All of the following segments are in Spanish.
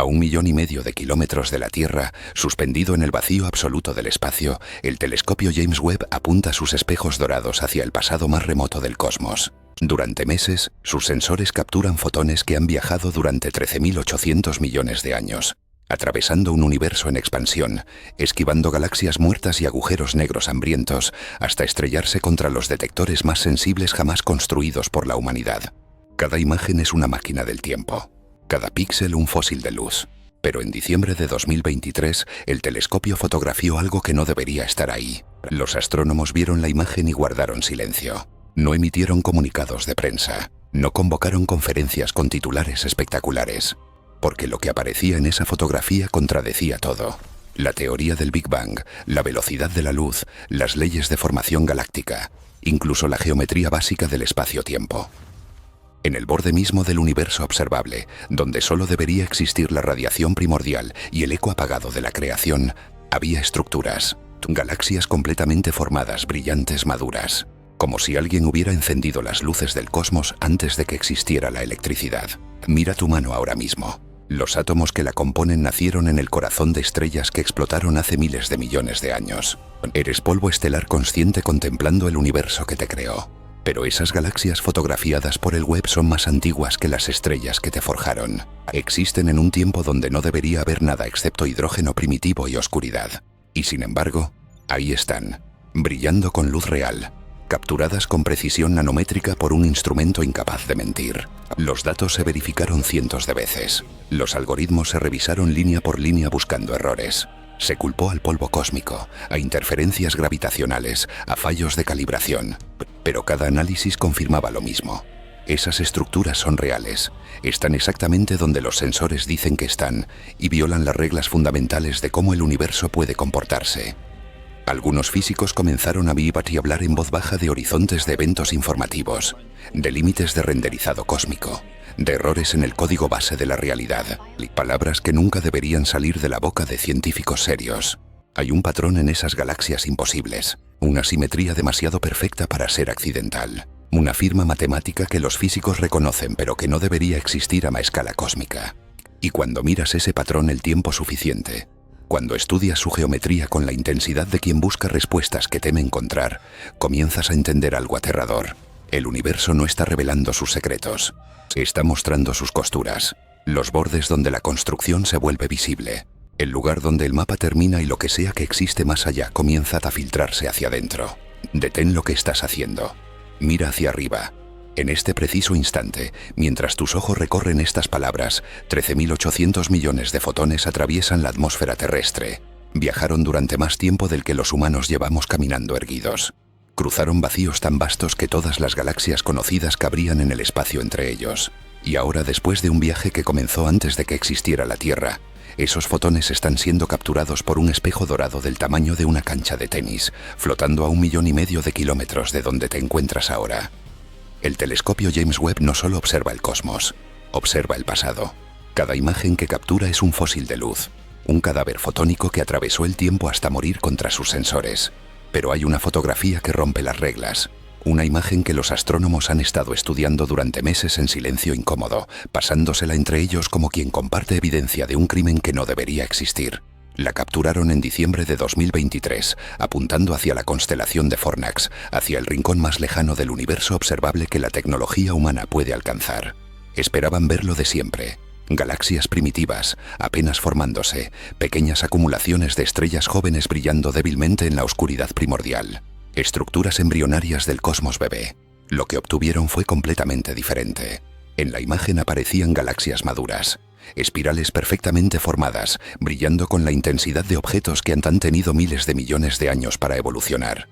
A 1,5 millones de kilómetros de la Tierra, suspendido en el vacío absoluto del espacio, el telescopio James Webb apunta sus espejos dorados hacia el pasado más remoto del cosmos. Durante meses, sus sensores capturan fotones que han viajado durante 13.800 millones de años, atravesando un universo en expansión, esquivando galaxias muertas y agujeros negros hambrientos, hasta estrellarse contra los detectores más sensibles jamás construidos por la humanidad. Cada imagen es una máquina del tiempo, cada píxel un fósil de luz. Pero en diciembre de 2023, el telescopio fotografió algo que no debería estar ahí. Los astrónomos vieron la imagen y guardaron silencio. No emitieron comunicados de prensa, no convocaron conferencias con titulares espectaculares, porque lo que aparecía en esa fotografía contradecía todo. La teoría del Big Bang, la velocidad de la luz, las leyes de formación galáctica, incluso la geometría básica del espacio-tiempo. En el borde mismo del universo observable, donde solo debería existir la radiación primordial y el eco apagado de la creación, había estructuras, galaxias completamente formadas, brillantes, maduras, como si alguien hubiera encendido las luces del cosmos antes de que existiera la electricidad. Mira tu mano ahora mismo. Los átomos que la componen nacieron en el corazón de estrellas que explotaron hace miles de millones de años. Eres polvo estelar consciente contemplando el universo que te creó. Pero esas galaxias fotografiadas por el Webb son más antiguas que las estrellas que te forjaron. Existen en un tiempo donde no debería haber nada excepto hidrógeno primitivo y oscuridad. Y sin embargo, ahí están, brillando con luz real, capturadas con precisión nanométrica por un instrumento incapaz de mentir. Los datos se verificaron cientos de veces. Los algoritmos se revisaron línea por línea buscando errores. Se culpó al polvo cósmico, a interferencias gravitacionales, a fallos de calibración. Pero cada análisis confirmaba lo mismo. Esas estructuras son reales, están exactamente donde los sensores dicen que están y violan las reglas fundamentales de cómo el universo puede comportarse. Algunos físicos comenzaron a vibrar y hablar en voz baja de horizontes de eventos informativos, de límites de renderizado cósmico, de errores en el código base de la realidad, palabras que nunca deberían salir de la boca de científicos serios. Hay un patrón en esas galaxias imposibles, una simetría demasiado perfecta para ser accidental, una firma matemática que los físicos reconocen pero que no debería existir a escala cósmica. Y cuando miras ese patrón el tiempo suficiente, cuando estudias su geometría con la intensidad de quien busca respuestas que teme encontrar, comienzas a entender algo aterrador. El universo no está revelando sus secretos, está mostrando sus costuras, los bordes donde la construcción se vuelve visible, el lugar donde el mapa termina y lo que sea que existe más allá comienza a filtrarse hacia adentro. Detén lo que estás haciendo. Mira hacia arriba. En este preciso instante, mientras tus ojos recorren estas palabras, 13.800 millones de fotones atraviesan la atmósfera terrestre. Viajaron durante más tiempo del que los humanos llevamos caminando erguidos. Cruzaron vacíos tan vastos que todas las galaxias conocidas cabrían en el espacio entre ellos. Y ahora, después de un viaje que comenzó antes de que existiera la Tierra, esos fotones están siendo capturados por un espejo dorado del tamaño de una cancha de tenis, flotando a 1,5 millones de kilómetros de donde te encuentras ahora. El telescopio James Webb no solo observa el cosmos, observa el pasado. Cada imagen que captura es un fósil de luz, un cadáver fotónico que atravesó el tiempo hasta morir contra sus sensores. Pero hay una fotografía que rompe las reglas, una imagen que los astrónomos han estado estudiando durante meses en silencio incómodo, pasándosela entre ellos como quien comparte evidencia de un crimen que no debería existir. La capturaron en diciembre de 2023, apuntando hacia la constelación de Fornax, hacia el rincón más lejano del universo observable que la tecnología humana puede alcanzar. Esperaban ver lo de siempre. Galaxias primitivas, apenas formándose, pequeñas acumulaciones de estrellas jóvenes brillando débilmente en la oscuridad primordial. Estructuras embrionarias del cosmos bebé. Lo que obtuvieron fue completamente diferente. En la imagen aparecían galaxias maduras, espirales perfectamente formadas, brillando con la intensidad de objetos que han tenido miles de millones de años para evolucionar.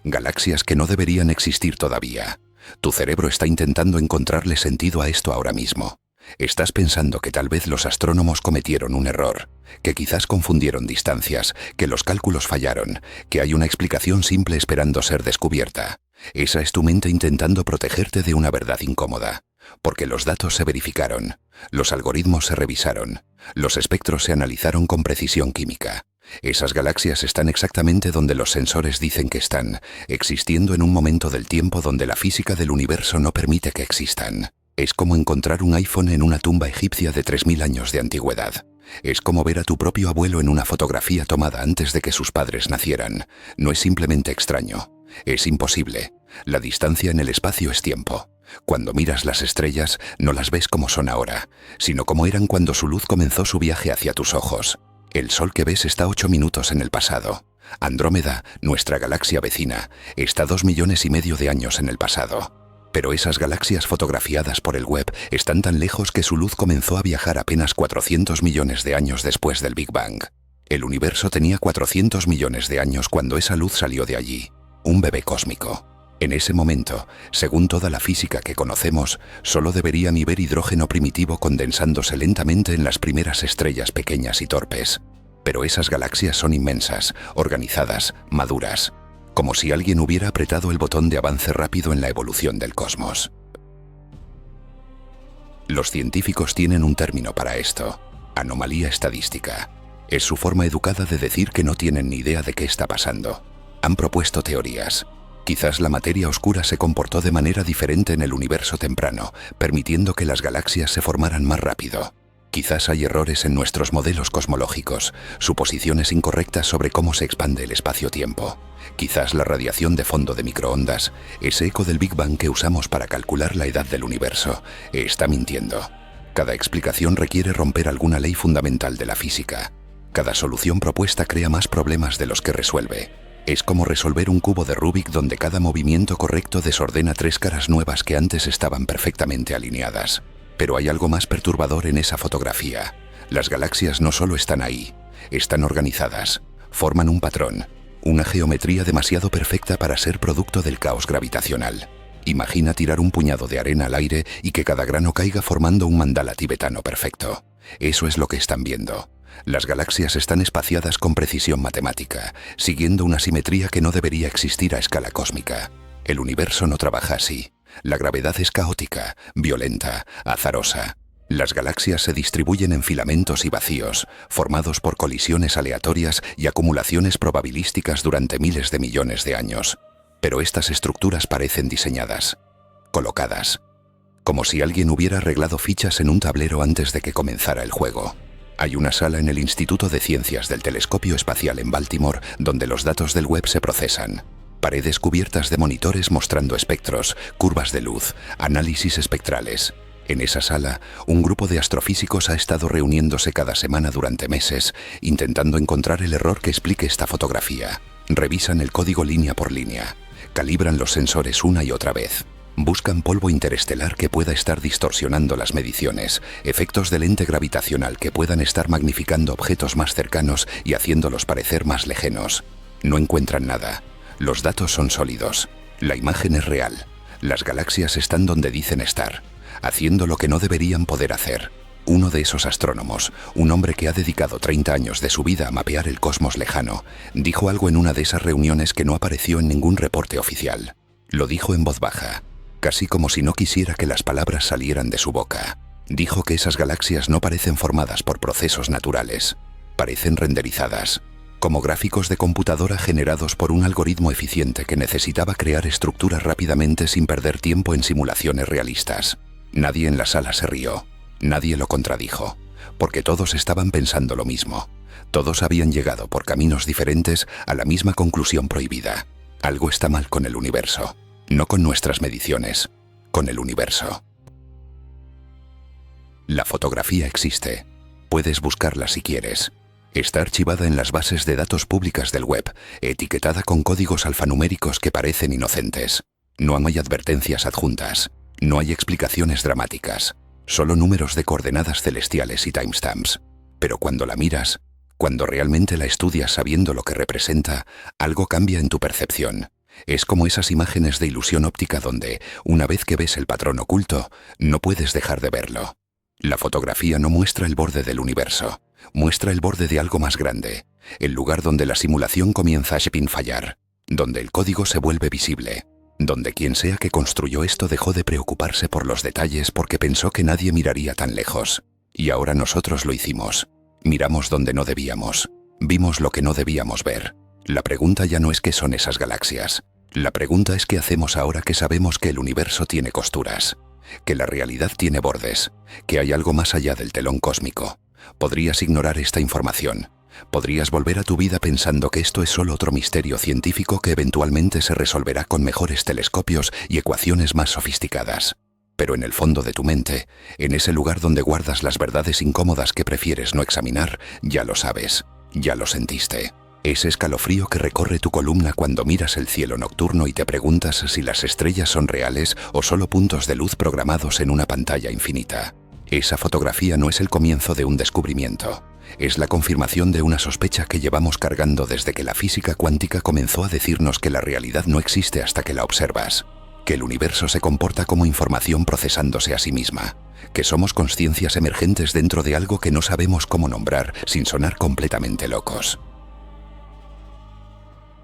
Galaxias que no deberían existir todavía. Tu cerebro está intentando encontrarle sentido a esto ahora mismo. Estás pensando que tal vez los astrónomos cometieron un error, que quizás confundieron distancias, que los cálculos fallaron, que hay una explicación simple esperando ser descubierta. Esa es tu mente intentando protegerte de una verdad incómoda, porque los datos se verificaron, los algoritmos se revisaron, los espectros se analizaron con precisión química. Esas galaxias están exactamente donde los sensores dicen que están, existiendo en un momento del tiempo donde la física del universo no permite que existan. Es como encontrar un iPhone en una tumba egipcia de 3000 años de antigüedad. Es como ver a tu propio abuelo en una fotografía tomada antes de que sus padres nacieran. No es simplemente extraño, es imposible. La distancia en el espacio es tiempo. Cuando miras las estrellas, no las ves como son ahora, sino como eran cuando su luz comenzó su viaje hacia tus ojos. El Sol que ves está 8 minutos en el pasado. Andrómeda, nuestra galaxia vecina, está 2,5 millones de años en el pasado. Pero esas galaxias fotografiadas por el web están tan lejos que su luz comenzó a viajar apenas 400 millones de años después del Big Bang. El universo tenía 400 millones de años cuando esa luz salió de allí, un bebé cósmico. En ese momento, según toda la física que conocemos, solo deberían haber hidrógeno primitivo condensándose lentamente en las primeras estrellas pequeñas y torpes. Pero esas galaxias son inmensas, organizadas, maduras, como si alguien hubiera apretado el botón de avance rápido en la evolución del cosmos. Los científicos tienen un término para esto: anomalía estadística. Es su forma educada de decir que no tienen ni idea de qué está pasando. Han propuesto teorías. Quizás la materia oscura se comportó de manera diferente en el universo temprano, permitiendo que las galaxias se formaran más rápido. Quizás hay errores en nuestros modelos cosmológicos, suposiciones incorrectas sobre cómo se expande el espacio-tiempo. Quizás la radiación de fondo de microondas, ese eco del Big Bang que usamos para calcular la edad del universo, está mintiendo. Cada explicación requiere romper alguna ley fundamental de la física. Cada solución propuesta crea más problemas de los que resuelve. Es como resolver un cubo de Rubik donde cada movimiento correcto desordena 3 caras nuevas que antes estaban perfectamente alineadas. Pero hay algo más perturbador en esa fotografía. Las galaxias no solo están ahí, están organizadas, forman un patrón, una geometría demasiado perfecta para ser producto del caos gravitacional. Imagina tirar un puñado de arena al aire y que cada grano caiga formando un mandala tibetano perfecto. Eso es lo que están viendo. Las galaxias están espaciadas con precisión matemática, siguiendo una simetría que no debería existir a escala cósmica. El universo no trabaja así. La gravedad es caótica, violenta, azarosa. Las galaxias se distribuyen en filamentos y vacíos, formados por colisiones aleatorias y acumulaciones probabilísticas durante miles de millones de años. Pero estas estructuras parecen diseñadas, colocadas, como si alguien hubiera arreglado fichas en un tablero antes de que comenzara el juego. Hay una sala en el Instituto de Ciencias del Telescopio Espacial en Baltimore donde los datos del web se procesan. Paredes cubiertas de monitores mostrando espectros, curvas de luz, análisis espectrales. En esa sala, un grupo de astrofísicos ha estado reuniéndose cada semana durante meses, intentando encontrar el error que explique esta fotografía. Revisan el código línea por línea, calibran los sensores una y otra vez. Buscan polvo interestelar que pueda estar distorsionando las mediciones, efectos de lente gravitacional que puedan estar magnificando objetos más cercanos y haciéndolos parecer más lejanos. No encuentran nada. Los datos son sólidos. La imagen es real. Las galaxias están donde dicen estar, haciendo lo que no deberían poder hacer. Uno de esos astrónomos, un hombre que ha dedicado 30 años de su vida a mapear el cosmos lejano, dijo algo en una de esas reuniones que no apareció en ningún reporte oficial. Lo dijo en voz baja, casi como si no quisiera que las palabras salieran de su boca. Dijo que esas galaxias no parecen formadas por procesos naturales, parecen renderizadas, como gráficos de computadora generados por un algoritmo eficiente que necesitaba crear estructuras rápidamente sin perder tiempo en simulaciones realistas. Nadie en la sala se rió, nadie lo contradijo, porque todos estaban pensando lo mismo. Todos habían llegado por caminos diferentes a la misma conclusión prohibida. Algo está mal con el universo, no con nuestras mediciones, con el universo. La fotografía existe, puedes buscarla si quieres. Está archivada en las bases de datos públicas del web, etiquetada con códigos alfanuméricos que parecen inocentes. No hay advertencias adjuntas, no hay explicaciones dramáticas, solo números de coordenadas celestiales y timestamps. Pero cuando la miras, cuando realmente la estudias sabiendo lo que representa, algo cambia en tu percepción. Es como esas imágenes de ilusión óptica donde, una vez que ves el patrón oculto, no puedes dejar de verlo. La fotografía no muestra el borde del universo, muestra el borde de algo más grande, el lugar donde la simulación comienza a fallar, donde el código se vuelve visible, donde quien sea que construyó esto dejó de preocuparse por los detalles porque pensó que nadie miraría tan lejos. Y ahora nosotros lo hicimos. Miramos donde no debíamos, vimos lo que no debíamos ver. La pregunta ya no es qué son esas galaxias. La pregunta es qué hacemos ahora que sabemos que el universo tiene costuras. que la realidad tiene bordes, que hay algo más allá del telón cósmico. Podrías ignorar esta información. Podrías volver a tu vida pensando que esto es solo otro misterio científico que eventualmente se resolverá con mejores telescopios y ecuaciones más sofisticadas. Pero en el fondo de tu mente, en ese lugar donde guardas las verdades incómodas que prefieres no examinar, ya lo sabes, ya lo sentiste. Ese escalofrío que recorre tu columna cuando miras el cielo nocturno y te preguntas si las estrellas son reales o solo puntos de luz programados en una pantalla infinita. Esa fotografía no es el comienzo de un descubrimiento. Es la confirmación de una sospecha que llevamos cargando desde que la física cuántica comenzó a decirnos que la realidad no existe hasta que la observas, que el universo se comporta como información procesándose a sí misma, que somos consciencias emergentes dentro de algo que no sabemos cómo nombrar sin sonar completamente locos.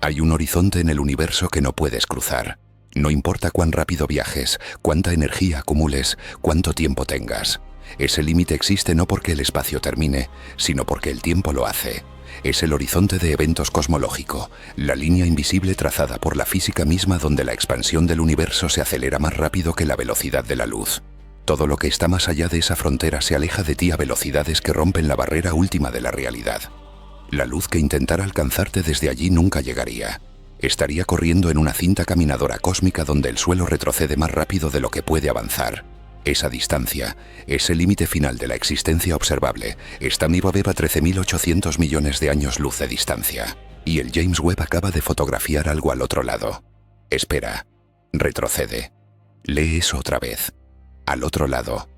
Hay un horizonte en el universo que no puedes cruzar. No importa cuán rápido viajes, cuánta energía acumules, cuánto tiempo tengas. Ese límite existe no porque el espacio termine, sino porque el tiempo lo hace. Es el horizonte de eventos cosmológico, la línea invisible trazada por la física misma donde la expansión del universo se acelera más rápido que la velocidad de la luz. Todo lo que está más allá de esa frontera se aleja de ti a velocidades que rompen la barrera última de la realidad. La luz que intentara alcanzarte desde allí nunca llegaría. Estaría corriendo en una cinta caminadora cósmica donde el suelo retrocede más rápido de lo que puede avanzar. Esa distancia, ese límite final de la existencia observable, está Milky Way a 13.800 millones de años luz de distancia. Y el James Webb acaba de fotografiar algo al otro lado. Espera. Retrocede. Lee eso otra vez. Al otro lado.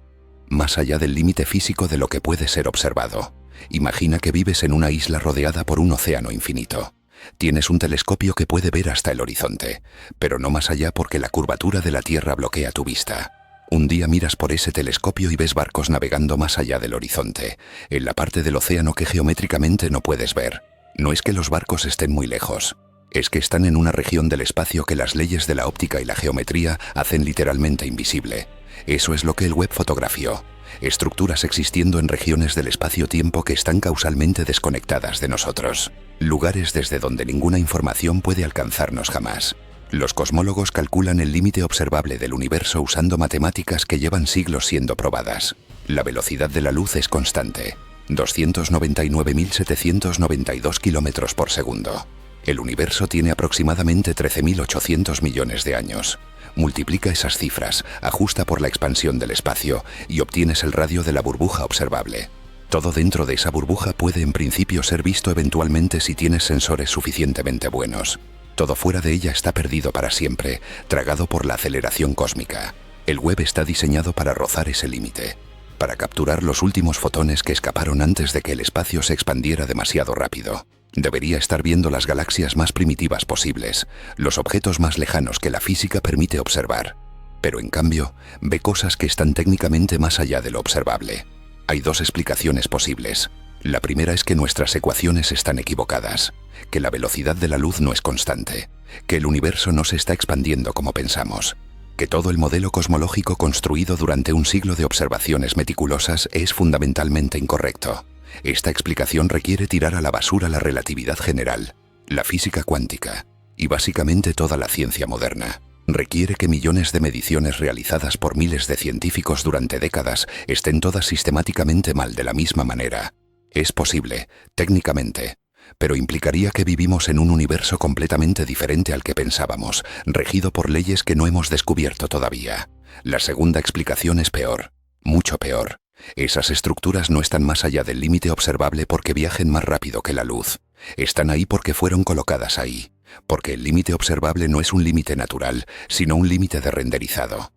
Más allá del límite físico de lo que puede ser observado. Imagina que vives en una isla rodeada por un océano infinito. Tienes un telescopio que puede ver hasta el horizonte, pero no más allá porque la curvatura de la Tierra bloquea tu vista. Un día miras por ese telescopio y ves barcos navegando más allá del horizonte, en la parte del océano que geométricamente no puedes ver. No es que los barcos estén muy lejos, es que están en una región del espacio que las leyes de la óptica y la geometría hacen literalmente invisible. Eso es lo que el Webb fotografió. Estructuras existiendo en regiones del espacio-tiempo que están causalmente desconectadas de nosotros. Lugares desde donde ninguna información puede alcanzarnos jamás. Los cosmólogos calculan el límite observable del universo usando matemáticas que llevan siglos siendo probadas. La velocidad de la luz es constante, 299.792 km por segundo. El universo tiene aproximadamente 13.800 millones de años. Multiplica esas cifras, ajusta por la expansión del espacio y obtienes el radio de la burbuja observable. Todo dentro de esa burbuja puede en principio ser visto eventualmente si tienes sensores suficientemente buenos. Todo fuera de ella está perdido para siempre, tragado por la aceleración cósmica. El Webb está diseñado para rozar ese límite, para capturar los últimos fotones que escaparon antes de que el espacio se expandiera demasiado rápido. Debería estar viendo las galaxias más primitivas posibles, los objetos más lejanos que la física permite observar. Pero en cambio, ve cosas que están técnicamente más allá de lo observable. Hay dos explicaciones posibles. La primera es que nuestras ecuaciones están equivocadas, que la velocidad de la luz no es constante, que el universo no se está expandiendo como pensamos, que todo el modelo cosmológico construido durante un siglo de observaciones meticulosas es fundamentalmente incorrecto. Esta explicación requiere tirar a la basura la relatividad general, la física cuántica y básicamente toda la ciencia moderna. Requiere que millones de mediciones realizadas por miles de científicos durante décadas estén todas sistemáticamente mal de la misma manera. Es posible, técnicamente, pero implicaría que vivimos en un universo completamente diferente al que pensábamos, regido por leyes que no hemos descubierto todavía. La segunda explicación es peor, mucho peor. Esas estructuras no están más allá del límite observable porque viajen más rápido que la luz. Están ahí porque fueron colocadas ahí, porque el límite observable no es un límite natural, sino un límite de renderizado.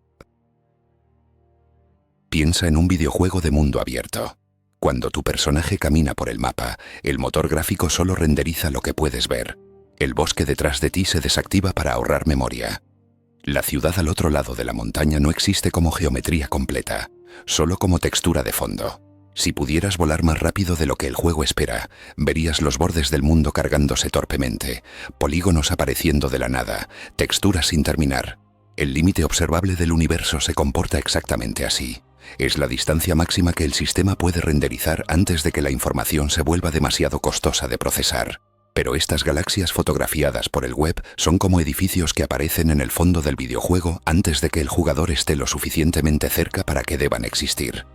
Piensa en un videojuego de mundo abierto. Cuando tu personaje camina por el mapa, el motor gráfico solo renderiza lo que puedes ver. El bosque detrás de ti se desactiva para ahorrar memoria. La ciudad al otro lado de la montaña no existe como geometría completa, solo como textura de fondo. Si pudieras volar más rápido de lo que el juego espera, verías los bordes del mundo cargándose torpemente, polígonos apareciendo de la nada, texturas sin terminar. El límite observable del universo se comporta exactamente así. Es la distancia máxima que el sistema puede renderizar antes de que la información se vuelva demasiado costosa de procesar. Pero estas galaxias fotografiadas por el web son como edificios que aparecen en el fondo del videojuego antes de que el jugador esté lo suficientemente cerca para que deban existir.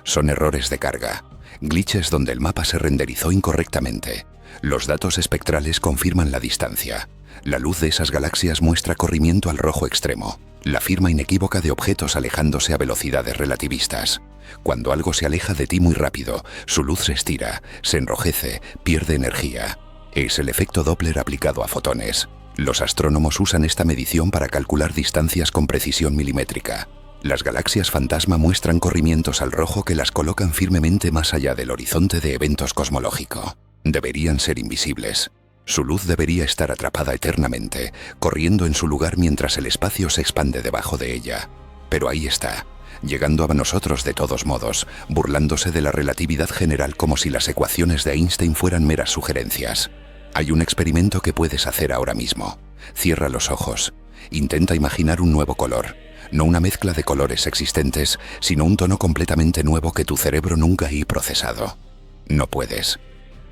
Son errores de carga, glitches donde el mapa se renderizó incorrectamente. Los datos espectrales confirman la distancia. La luz de esas galaxias muestra corrimiento al rojo extremo, la firma inequívoca de objetos alejándose a velocidades relativistas. Cuando algo se aleja de ti muy rápido, su luz se estira, se enrojece, pierde energía. Es el efecto Doppler aplicado a fotones. Los astrónomos usan esta medición para calcular distancias con precisión milimétrica. Las galaxias fantasma muestran corrimientos al rojo que las colocan firmemente más allá del horizonte de eventos cosmológico. Deberían ser invisibles. Su luz debería estar atrapada eternamente, corriendo en su lugar mientras el espacio se expande debajo de ella. Pero ahí está, llegando a nosotros de todos modos, burlándose de la relatividad general como si las ecuaciones de Einstein fueran meras sugerencias. Hay un experimento que puedes hacer ahora mismo. Cierra los ojos. Intenta imaginar un nuevo color. No una mezcla de colores existentes, sino un tono completamente nuevo que tu cerebro nunca ha procesado. No puedes.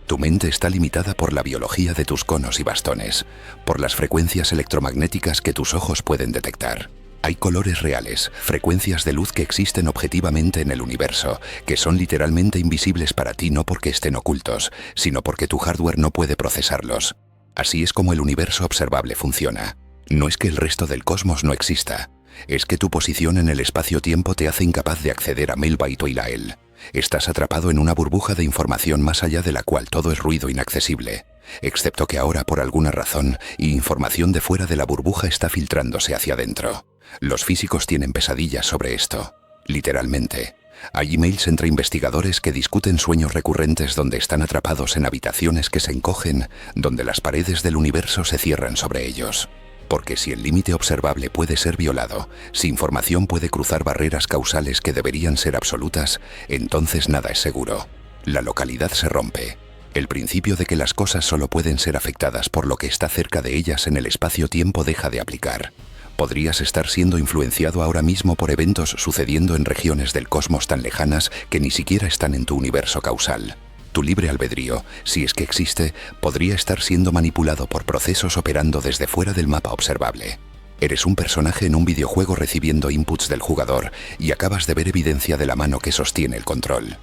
Tu mente está limitada por la biología de tus conos y bastones, por las frecuencias electromagnéticas que tus ojos pueden detectar. Hay colores reales, frecuencias de luz que existen objetivamente en el universo, que son literalmente invisibles para ti no porque estén ocultos, sino porque tu hardware no puede procesarlos. Así es como el universo observable funciona. No es que el resto del cosmos no exista, es que tu posición en el espacio-tiempo te hace incapaz de acceder a Melba y Toilael. Estás atrapado en una burbuja de información más allá de la cual todo es ruido inaccesible, excepto que ahora por alguna razón, información de fuera de la burbuja está filtrándose hacia adentro. Los físicos tienen pesadillas sobre esto, literalmente. Hay emails entre investigadores que discuten sueños recurrentes donde están atrapados en habitaciones que se encogen, donde las paredes del universo se cierran sobre ellos. Porque si el límite observable puede ser violado, si información puede cruzar barreras causales que deberían ser absolutas, entonces nada es seguro. La localidad se rompe. El principio de que las cosas solo pueden ser afectadas por lo que está cerca de ellas en el espacio-tiempo deja de aplicar. Podrías estar siendo influenciado ahora mismo por eventos sucediendo en regiones del cosmos tan lejanas que ni siquiera están en tu universo causal. Tu libre albedrío, si es que existe, podría estar siendo manipulado por procesos operando desde fuera del mapa observable. Eres un personaje en un videojuego recibiendo inputs del jugador y acabas de ver evidencia de la mano que sostiene el control.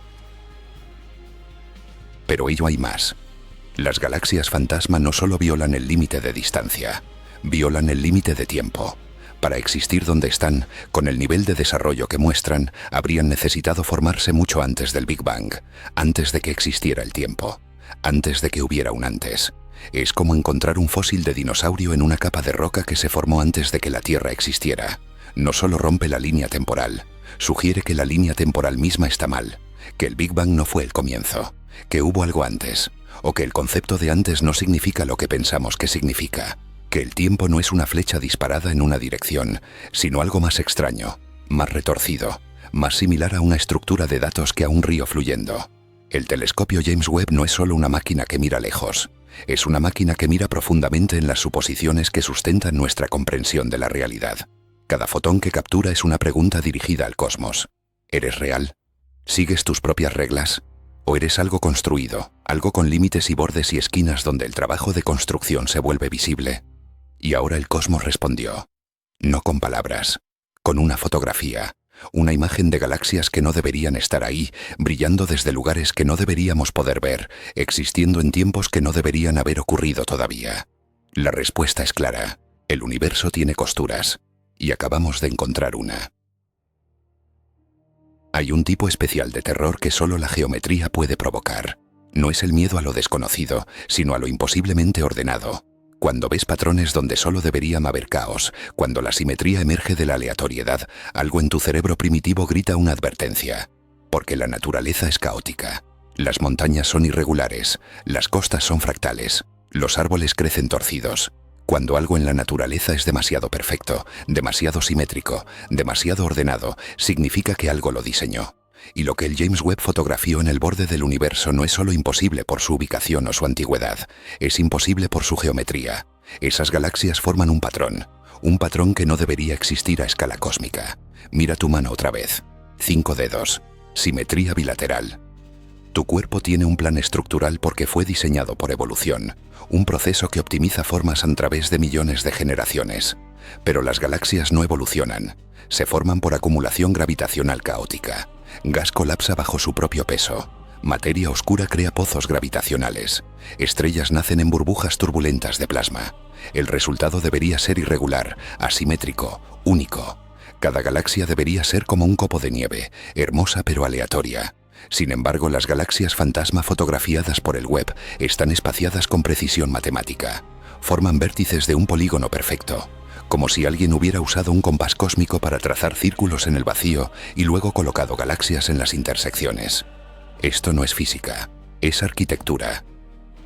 Pero ello hay más. Las galaxias fantasma no solo violan el límite de distancia, violan el límite de tiempo. Para existir donde están, con el nivel de desarrollo que muestran, habrían necesitado formarse mucho antes del Big Bang, antes de que existiera el tiempo, antes de que hubiera un antes. Es como encontrar un fósil de dinosaurio en una capa de roca que se formó antes de que la Tierra existiera. No solo rompe la línea temporal, sugiere que la línea temporal misma está mal, que el Big Bang no fue el comienzo, que hubo algo antes, o que el concepto de antes no significa lo que pensamos que significa. Que el tiempo no es una flecha disparada en una dirección, sino algo más extraño, más retorcido, más similar a una estructura de datos que a un río fluyendo. El telescopio James Webb no es solo una máquina que mira lejos, es una máquina que mira profundamente en las suposiciones que sustentan nuestra comprensión de la realidad. Cada fotón que captura es una pregunta dirigida al cosmos. ¿Eres real? ¿Sigues tus propias reglas? ¿O eres algo construido, algo con límites y bordes y esquinas donde el trabajo de construcción se vuelve visible? Y ahora el cosmos respondió. No con palabras, con una fotografía, una imagen de galaxias que no deberían estar ahí, brillando desde lugares que no deberíamos poder ver, existiendo en tiempos que no deberían haber ocurrido todavía. La respuesta es clara, el universo tiene costuras, y acabamos de encontrar una. Hay un tipo especial de terror que solo la geometría puede provocar. No es el miedo a lo desconocido, sino a lo imposiblemente ordenado. Cuando ves patrones donde solo deberían haber caos, cuando la simetría emerge de la aleatoriedad, algo en tu cerebro primitivo grita una advertencia. Porque la naturaleza es caótica. Las montañas son irregulares, las costas son fractales, los árboles crecen torcidos. Cuando algo en la naturaleza es demasiado perfecto, demasiado simétrico, demasiado ordenado, significa que algo lo diseñó. Y lo que el James Webb fotografió en el borde del universo no es solo imposible por su ubicación o su antigüedad, es imposible por su geometría. Esas galaxias forman un patrón que no debería existir a escala cósmica. Mira tu mano otra vez. 5 dedos. Simetría bilateral. Tu cuerpo tiene un plan estructural porque fue diseñado por evolución, un proceso que optimiza formas a través de millones de generaciones. Pero las galaxias no evolucionan, se forman por acumulación gravitacional caótica. Gas colapsa bajo su propio peso. Materia oscura crea pozos gravitacionales. Estrellas nacen en burbujas turbulentas de plasma. El resultado debería ser irregular, asimétrico, único. Cada galaxia debería ser como un copo de nieve, hermosa pero aleatoria. Sin embargo, las galaxias fantasma fotografiadas por el web están espaciadas con precisión matemática. Forman vértices de un polígono perfecto, como si alguien hubiera usado un compás cósmico para trazar círculos en el vacío y luego colocado galaxias en las intersecciones. Esto no es física, es arquitectura.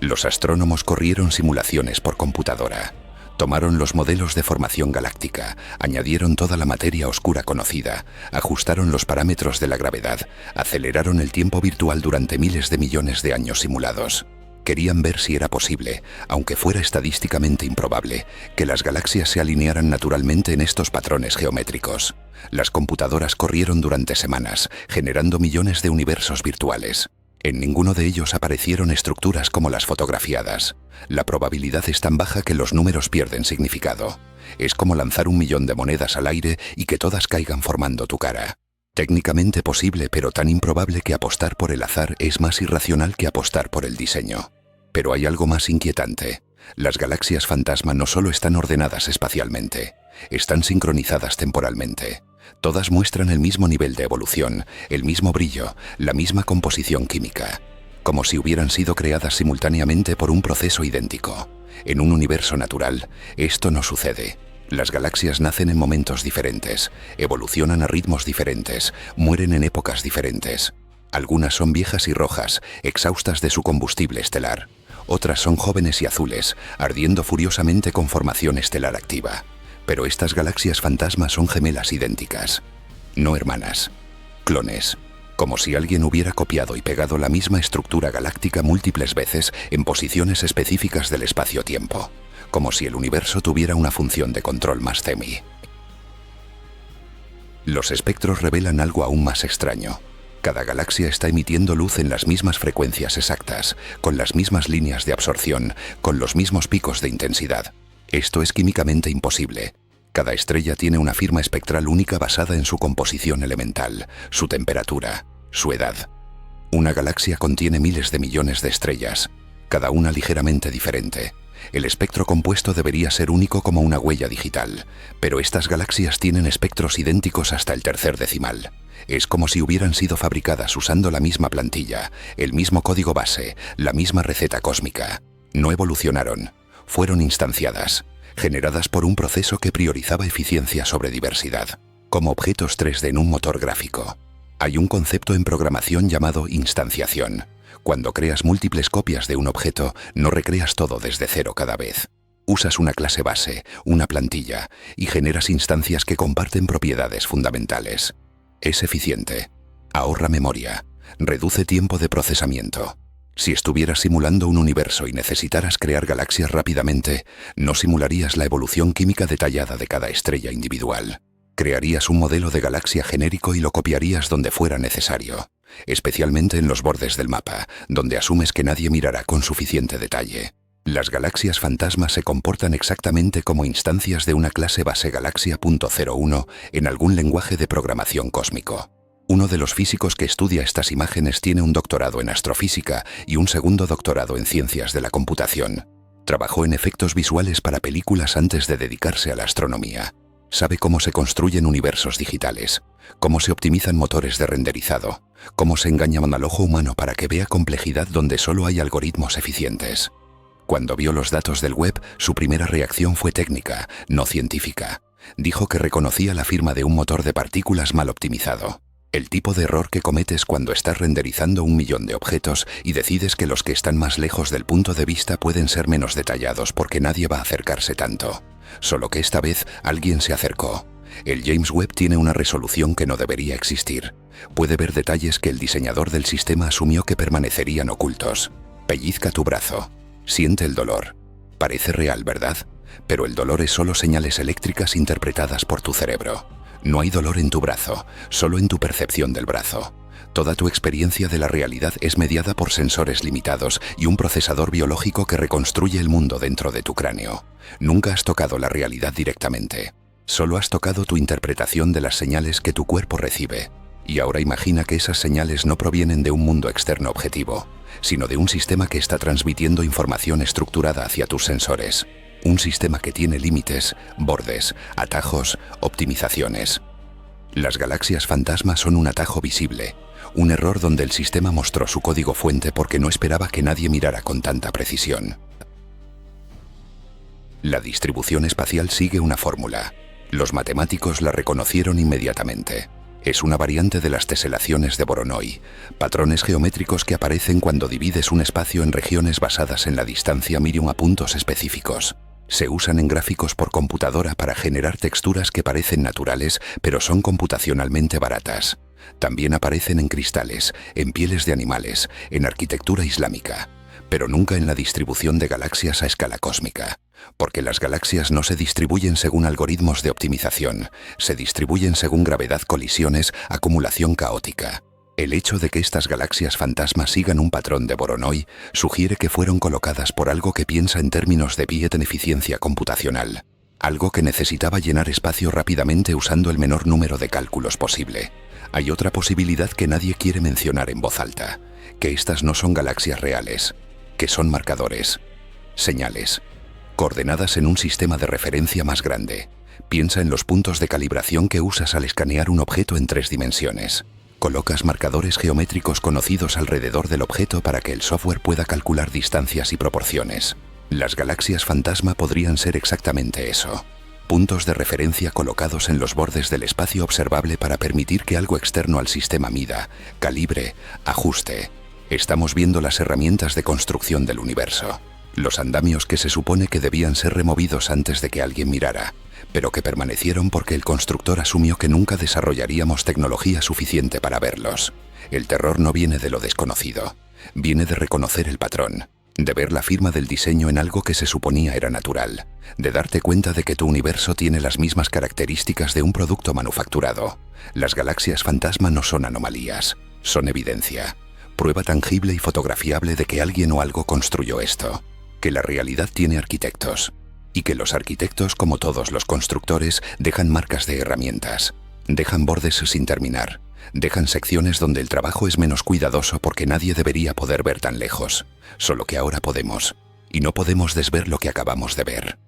Los astrónomos corrieron simulaciones por computadora. Tomaron los modelos de formación galáctica, añadieron toda la materia oscura conocida, ajustaron los parámetros de la gravedad, aceleraron el tiempo virtual durante miles de millones de años simulados. Querían ver si era posible, aunque fuera estadísticamente improbable, que las galaxias se alinearan naturalmente en estos patrones geométricos. Las computadoras corrieron durante semanas, generando millones de universos virtuales. En ninguno de ellos aparecieron estructuras como las fotografiadas. La probabilidad es tan baja que los números pierden significado. Es como lanzar 1.000.000 de monedas al aire y que todas caigan formando tu cara. Técnicamente posible, pero tan improbable que apostar por el azar es más irracional que apostar por el diseño. Pero hay algo más inquietante. Las galaxias fantasma no solo están ordenadas espacialmente, están sincronizadas temporalmente. Todas muestran el mismo nivel de evolución, el mismo brillo, la misma composición química, como si hubieran sido creadas simultáneamente por un proceso idéntico. En un universo natural, esto no sucede. Las galaxias nacen en momentos diferentes, evolucionan a ritmos diferentes, mueren en épocas diferentes. Algunas son viejas y rojas, exhaustas de su combustible estelar. Otras son jóvenes y azules, ardiendo furiosamente con formación estelar activa. Pero estas galaxias fantasmas son gemelas idénticas, no hermanas, clones, como si alguien hubiera copiado y pegado la misma estructura galáctica múltiples veces en posiciones específicas del espacio-tiempo, como si el universo tuviera una función de control más semi. Los espectros revelan algo aún más extraño. Cada galaxia está emitiendo luz en las mismas frecuencias exactas, con las mismas líneas de absorción, con los mismos picos de intensidad. Esto es químicamente imposible. Cada estrella tiene una firma espectral única basada en su composición elemental, su temperatura, su edad. Una galaxia contiene miles de millones de estrellas, cada una ligeramente diferente. El espectro compuesto debería ser único como una huella digital, pero estas galaxias tienen espectros idénticos hasta el tercer decimal. Es como si hubieran sido fabricadas usando la misma plantilla, el mismo código base, la misma receta cósmica. No evolucionaron. Fueron instanciadas, generadas por un proceso que priorizaba eficiencia sobre diversidad, como objetos 3D en un motor gráfico. Hay un concepto en programación llamado instanciación. Cuando creas múltiples copias de un objeto, no recreas todo desde cero cada vez. Usas una clase base, una plantilla, y generas instancias que comparten propiedades fundamentales. Es eficiente, ahorra memoria, reduce tiempo de procesamiento. Si estuvieras simulando un universo y necesitaras crear galaxias rápidamente, no simularías la evolución química detallada de cada estrella individual. Crearías un modelo de galaxia genérico y lo copiarías donde fuera necesario, especialmente en los bordes del mapa, donde asumes que nadie mirará con suficiente detalle. Las galaxias fantasmas se comportan exactamente como instancias de una clase base galaxia.01 en algún lenguaje de programación cósmico. Uno de los físicos que estudia estas imágenes tiene un doctorado en astrofísica y un segundo doctorado en ciencias de la computación. Trabajó en efectos visuales para películas antes de dedicarse a la astronomía. Sabe cómo se construyen universos digitales, cómo se optimizan motores de renderizado, cómo se engañan al ojo humano para que vea complejidad donde solo hay algoritmos eficientes. Cuando vio los datos del web, su primera reacción fue técnica, no científica. Dijo que reconocía la firma de un motor de partículas mal optimizado. El tipo de error que cometes cuando estás renderizando 1.000.000 de objetos y decides que los que están más lejos del punto de vista pueden ser menos detallados porque nadie va a acercarse tanto. Solo que esta vez alguien se acercó. El James Webb tiene una resolución que no debería existir. Puede ver detalles que el diseñador del sistema asumió que permanecerían ocultos. Pellizca tu brazo. Siente el dolor. Parece real, ¿verdad? Pero el dolor es solo señales eléctricas interpretadas por tu cerebro. No hay dolor en tu brazo, solo en tu percepción del brazo. Toda tu experiencia de la realidad es mediada por sensores limitados y un procesador biológico que reconstruye el mundo dentro de tu cráneo. Nunca has tocado la realidad directamente. Solo has tocado tu interpretación de las señales que tu cuerpo recibe. Y ahora imagina que esas señales no provienen de un mundo externo objetivo, sino de un sistema que está transmitiendo información estructurada hacia tus sensores. Un sistema que tiene límites, bordes, atajos, optimizaciones. Las galaxias fantasma son un atajo visible, un error donde el sistema mostró su código fuente porque no esperaba que nadie mirara con tanta precisión. La distribución espacial sigue una fórmula. Los matemáticos la reconocieron inmediatamente. Es una variante de las teselaciones de Voronoi, patrones geométricos que aparecen cuando divides un espacio en regiones basadas en la distancia medium a puntos específicos. Se usan en gráficos por computadora para generar texturas que parecen naturales, pero son computacionalmente baratas. También aparecen en cristales, en pieles de animales, en arquitectura islámica, pero nunca en la distribución de galaxias a escala cósmica. Porque las galaxias no se distribuyen según algoritmos de optimización, se distribuyen según gravedad, colisiones, acumulación caótica. El hecho de que estas galaxias fantasmas sigan un patrón de Voronoi sugiere que fueron colocadas por algo que piensa en términos de Piet en eficiencia computacional. Algo que necesitaba llenar espacio rápidamente usando el menor número de cálculos posible. Hay otra posibilidad que nadie quiere mencionar en voz alta, que estas no son galaxias reales, que son marcadores, señales, coordenadas en un sistema de referencia más grande. Piensa en los puntos de calibración que usas al escanear un objeto en 3 dimensiones. Colocas marcadores geométricos conocidos alrededor del objeto para que el software pueda calcular distancias y proporciones. Las galaxias fantasma podrían ser exactamente eso. Puntos de referencia colocados en los bordes del espacio observable para permitir que algo externo al sistema mida, calibre, ajuste. Estamos viendo las herramientas de construcción del universo. Los andamios que se supone que debían ser removidos antes de que alguien mirara, pero que permanecieron porque el constructor asumió que nunca desarrollaríamos tecnología suficiente para verlos. El terror no viene de lo desconocido, viene de reconocer el patrón, de ver la firma del diseño en algo que se suponía era natural, de darte cuenta de que tu universo tiene las mismas características de un producto manufacturado. Las galaxias fantasma no son anomalías, son evidencia, prueba tangible y fotografiable de que alguien o algo construyó esto. Que la realidad tiene arquitectos, y que los arquitectos, como todos los constructores, dejan marcas de herramientas, dejan bordes sin terminar, dejan secciones donde el trabajo es menos cuidadoso porque nadie debería poder ver tan lejos, solo que ahora podemos, y no podemos desver lo que acabamos de ver.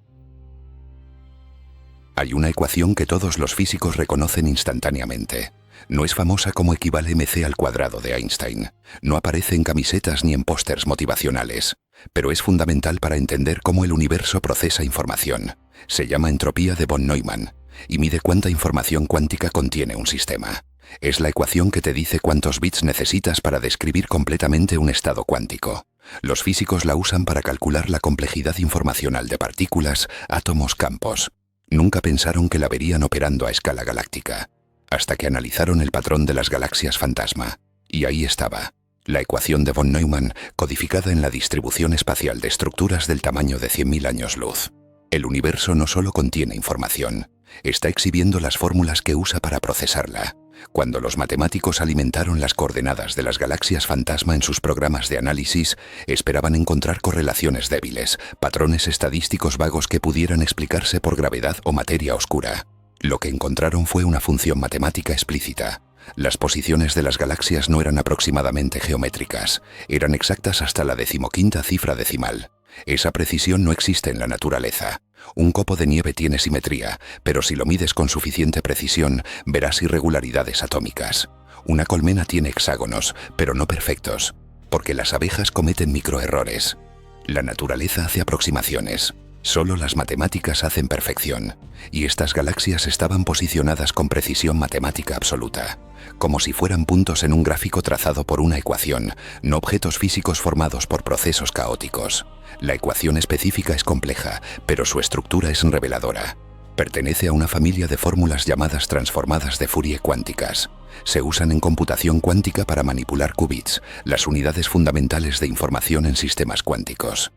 Hay una ecuación que todos los físicos reconocen instantáneamente. No es famosa como equivale mc al cuadrado de Einstein, no aparece en camisetas ni en pósters motivacionales, pero es fundamental para entender cómo el universo procesa información. Se llama entropía de von Neumann y mide cuánta información cuántica contiene un sistema. Es la ecuación que te dice cuántos bits necesitas para describir completamente un estado cuántico. Los físicos la usan para calcular la complejidad informacional de partículas, átomos, campos. Nunca pensaron que la verían operando a escala galáctica, hasta que analizaron el patrón de las galaxias fantasma. Y ahí estaba, la ecuación de von Neumann codificada en la distribución espacial de estructuras del tamaño de 100.000 años luz. El universo no solo contiene información, está exhibiendo las fórmulas que usa para procesarla. Cuando los matemáticos alimentaron las coordenadas de las galaxias fantasma en sus programas de análisis, esperaban encontrar correlaciones débiles, patrones estadísticos vagos que pudieran explicarse por gravedad o materia oscura. Lo que encontraron fue una función matemática explícita. Las posiciones de las galaxias no eran aproximadamente geométricas, eran exactas hasta la 15ª cifra decimal. Esa precisión no existe en la naturaleza. Un copo de nieve tiene simetría, pero si lo mides con suficiente precisión, verás irregularidades atómicas. Una colmena tiene hexágonos, pero no perfectos, porque las abejas cometen microerrores. La naturaleza hace aproximaciones. Solo las matemáticas hacen perfección, y estas galaxias estaban posicionadas con precisión matemática absoluta, como si fueran puntos en un gráfico trazado por una ecuación, no objetos físicos formados por procesos caóticos. La ecuación específica es compleja, pero su estructura es reveladora. Pertenece a una familia de fórmulas llamadas transformadas de Fourier cuánticas. Se usan en computación cuántica para manipular qubits, las unidades fundamentales de información en sistemas cuánticos.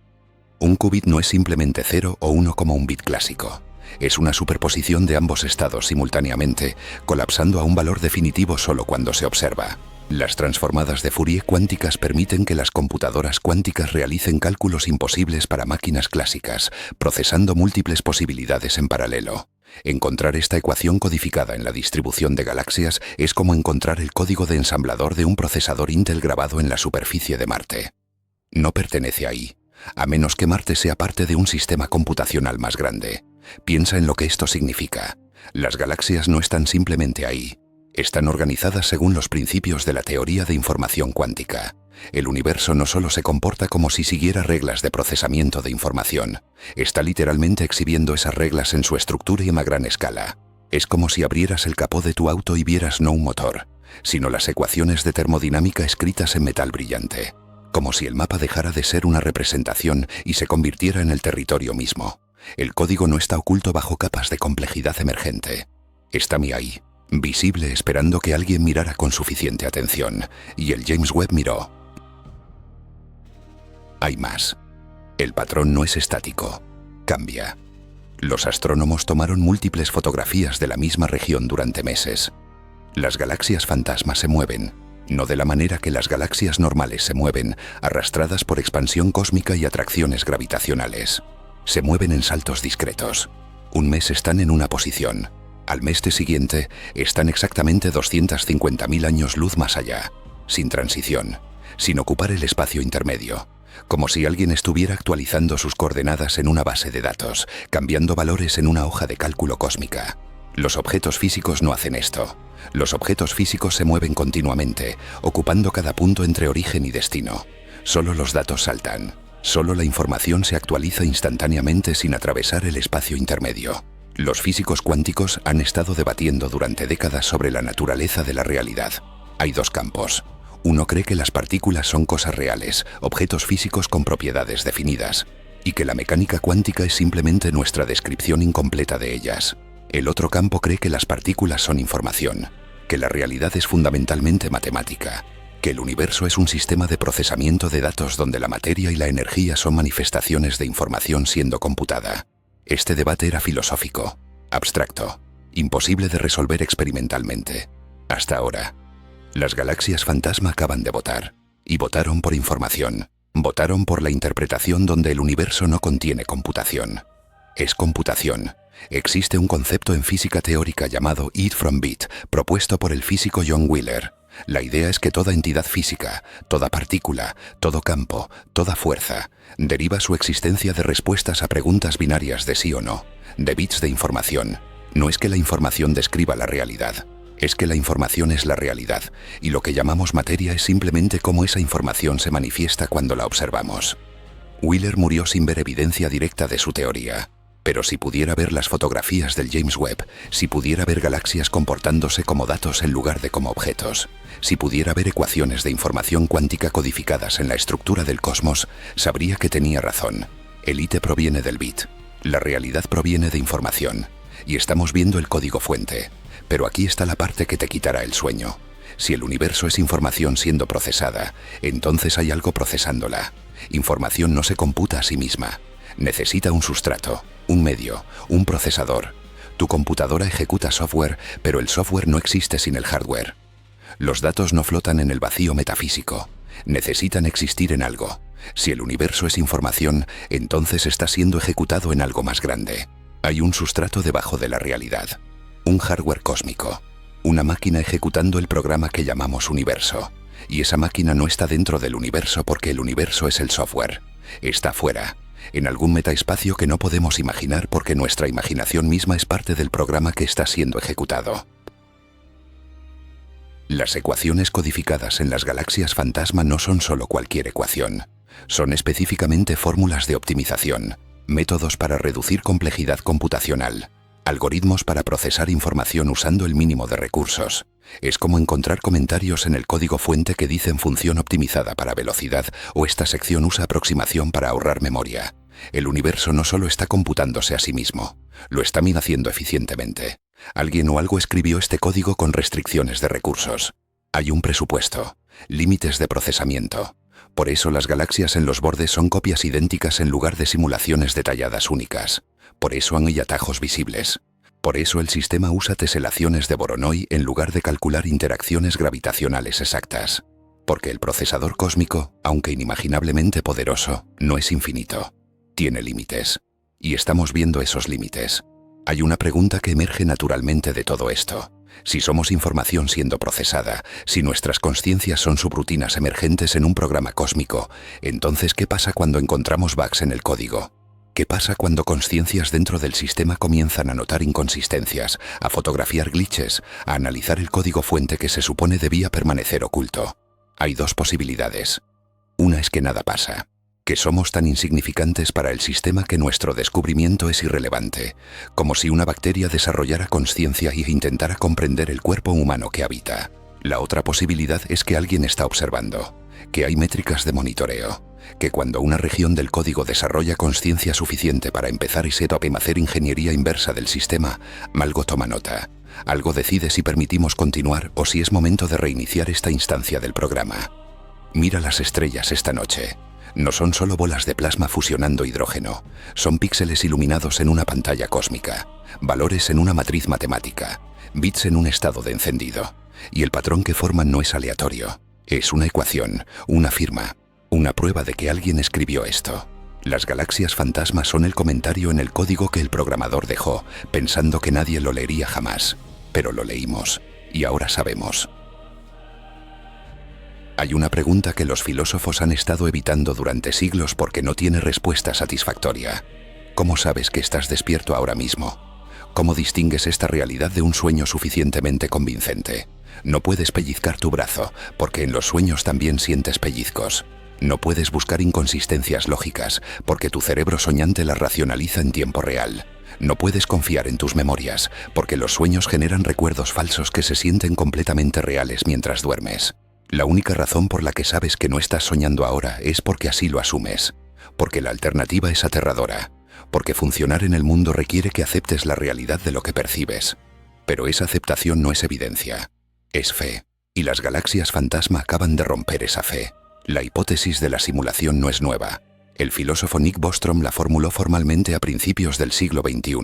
Un qubit no es simplemente 0 o 1 como un bit clásico. Es una superposición de ambos estados simultáneamente, colapsando a un valor definitivo solo cuando se observa. Las transformadas de Fourier cuánticas permiten que las computadoras cuánticas realicen cálculos imposibles para máquinas clásicas, procesando múltiples posibilidades en paralelo. Encontrar esta ecuación codificada en la distribución de galaxias es como encontrar el código de ensamblador de un procesador Intel grabado en la superficie de Marte. No pertenece ahí, a menos que Marte sea parte de un sistema computacional más grande. Piensa en lo que esto significa. Las galaxias no están simplemente ahí. Están organizadas según los principios de la teoría de información cuántica. El universo no solo se comporta como si siguiera reglas de procesamiento de información, está literalmente exhibiendo esas reglas en su estructura y a gran escala. Es como si abrieras el capó de tu auto y vieras no un motor, sino las ecuaciones de termodinámica escritas en metal brillante. Como si el mapa dejara de ser una representación y se convirtiera en el territorio mismo. El código no está oculto bajo capas de complejidad emergente. Está ahí, visible esperando que alguien mirara con suficiente atención, y el James Webb miró. Hay más. El patrón no es estático, cambia. Los astrónomos tomaron múltiples fotografías de la misma región durante meses. Las galaxias fantasma se mueven, no de la manera que las galaxias normales se mueven, arrastradas por expansión cósmica y atracciones gravitacionales. Se mueven en saltos discretos. Un mes están en una posición. Al mes siguiente están exactamente 250.000 años luz más allá, sin transición, sin ocupar el espacio intermedio, como si alguien estuviera actualizando sus coordenadas en una base de datos, cambiando valores en una hoja de cálculo cósmica. Los objetos físicos no hacen esto. Los objetos físicos se mueven continuamente, ocupando cada punto entre origen y destino. Solo los datos saltan. Solo la información se actualiza instantáneamente sin atravesar el espacio intermedio. Los físicos cuánticos han estado debatiendo durante décadas sobre la naturaleza de la realidad. Hay dos campos. Uno cree que las partículas son cosas reales, objetos físicos con propiedades definidas, y que la mecánica cuántica es simplemente nuestra descripción incompleta de ellas. El otro campo cree que las partículas son información, que la realidad es fundamentalmente matemática, que el universo es un sistema de procesamiento de datos donde la materia y la energía son manifestaciones de información siendo computada. Este debate era filosófico, abstracto, imposible de resolver experimentalmente. Hasta ahora, las galaxias fantasma acaban de votar, y votaron por información. Votaron por la interpretación donde el universo no contiene computación. Es computación. Existe un concepto en física teórica llamado It from Bit, propuesto por el físico John Wheeler. La idea es que toda entidad física, toda partícula, todo campo, toda fuerza, deriva su existencia de respuestas a preguntas binarias de sí o no, de bits de información. No es que la información describa la realidad, es que la información es la realidad, y lo que llamamos materia es simplemente cómo esa información se manifiesta cuando la observamos. Wheeler murió sin ver evidencia directa de su teoría. Pero si pudiera ver las fotografías del James Webb, si pudiera ver galaxias comportándose como datos en lugar de como objetos, si pudiera ver ecuaciones de información cuántica codificadas en la estructura del cosmos, sabría que tenía razón. El IT proviene del bit. La realidad proviene de información. Y estamos viendo el código fuente. Pero aquí está la parte que te quitará el sueño. Si el universo es información siendo procesada, entonces hay algo procesándola. Información no se computa a sí misma. Necesita un sustrato, un medio, un procesador. Tu computadora ejecuta software, pero el software no existe sin el hardware. Los datos no flotan en el vacío metafísico. Necesitan existir en algo. Si el universo es información, entonces está siendo ejecutado en algo más grande. Hay un sustrato debajo de la realidad. Un hardware cósmico. Una máquina ejecutando el programa que llamamos universo. Y esa máquina no está dentro del universo porque el universo es el software. Está fuera. En algún metaespacio que no podemos imaginar porque nuestra imaginación misma es parte del programa que está siendo ejecutado. Las ecuaciones codificadas en las galaxias fantasma no son solo cualquier ecuación. Son específicamente fórmulas de optimización, métodos para reducir complejidad computacional, algoritmos para procesar información usando el mínimo de recursos. Es como encontrar comentarios en el código fuente que dicen función optimizada para velocidad o esta sección usa aproximación para ahorrar memoria. El universo no solo está computándose a sí mismo, lo está haciendo eficientemente. Alguien o algo escribió este código con restricciones de recursos. Hay un presupuesto, límites de procesamiento. Por eso las galaxias en los bordes son copias idénticas en lugar de simulaciones detalladas únicas. Por eso hay atajos visibles. Por eso el sistema usa teselaciones de Voronoi en lugar de calcular interacciones gravitacionales exactas. Porque el procesador cósmico, aunque inimaginablemente poderoso, no es infinito. Tiene límites. Y estamos viendo esos límites. Hay una pregunta que emerge naturalmente de todo esto. Si somos información siendo procesada, si nuestras consciencias son subrutinas emergentes en un programa cósmico, entonces ¿qué pasa cuando encontramos bugs en el código? ¿Qué pasa cuando consciencias dentro del sistema comienzan a notar inconsistencias, a fotografiar glitches, a analizar el código fuente que se supone debía permanecer oculto? Hay dos posibilidades. Una es que nada pasa, que somos tan insignificantes para el sistema que nuestro descubrimiento es irrelevante, como si una bacteria desarrollara consciencia e intentara comprender el cuerpo humano que habita. La otra posibilidad es que alguien está observando, que hay métricas de monitoreo, que cuando una región del código desarrolla consciencia suficiente para empezar y setup y hacer ingeniería inversa del sistema, algo toma nota. Algo decide si permitimos continuar o si es momento de reiniciar esta instancia del programa. Mira las estrellas esta noche. No son solo bolas de plasma fusionando hidrógeno, son píxeles iluminados en una pantalla cósmica, valores en una matriz matemática, bits en un estado de encendido. Y el patrón que forman no es aleatorio, es una ecuación, una firma, una prueba de que alguien escribió esto. Las galaxias fantasmas son el comentario en el código que el programador dejó, pensando que nadie lo leería jamás. Pero lo leímos, y ahora sabemos. Hay una pregunta que los filósofos han estado evitando durante siglos porque no tiene respuesta satisfactoria. ¿Cómo sabes que estás despierto ahora mismo? ¿Cómo distingues esta realidad de un sueño suficientemente convincente? No puedes pellizcar tu brazo, porque en los sueños también sientes pellizcos. No puedes buscar inconsistencias lógicas, porque tu cerebro soñante las racionaliza en tiempo real. No puedes confiar en tus memorias, porque los sueños generan recuerdos falsos que se sienten completamente reales mientras duermes. La única razón por la que sabes que no estás soñando ahora es porque así lo asumes, porque la alternativa es aterradora, porque funcionar en el mundo requiere que aceptes la realidad de lo que percibes. Pero esa aceptación no es evidencia, es fe, y las galaxias fantasma acaban de romper esa fe. La hipótesis de la simulación no es nueva. El filósofo Nick Bostrom la formuló formalmente a principios del siglo XXI.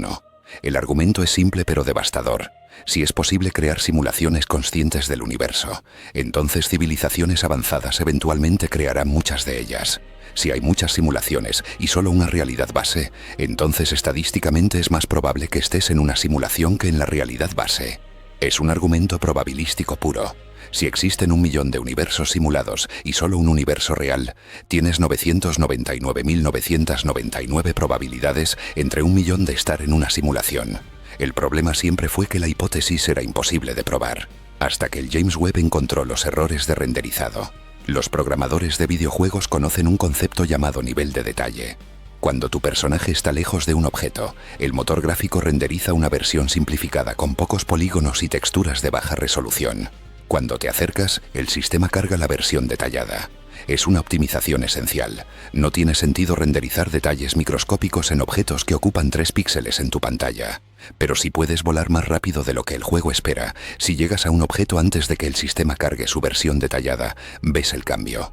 El argumento es simple pero devastador. Si es posible crear simulaciones conscientes del universo, entonces civilizaciones avanzadas eventualmente crearán muchas de ellas. Si hay muchas simulaciones y solo una realidad base, entonces estadísticamente es más probable que estés en una simulación que en la realidad base. Es un argumento probabilístico puro. Si existen 1 millón de universos simulados y solo un universo real, tienes 999.999 probabilidades entre 1 millón de estar en una simulación. El problema siempre fue que la hipótesis era imposible de probar, hasta que el James Webb encontró los errores de renderizado. Los programadores de videojuegos conocen un concepto llamado nivel de detalle. Cuando tu personaje está lejos de un objeto, el motor gráfico renderiza una versión simplificada con pocos polígonos y texturas de baja resolución. Cuando te acercas, el sistema carga la versión detallada. Es una optimización esencial. No tiene sentido renderizar detalles microscópicos en objetos que ocupan 3 píxeles en tu pantalla. Pero si puedes volar más rápido de lo que el juego espera, si llegas a un objeto antes de que el sistema cargue su versión detallada, ves el cambio.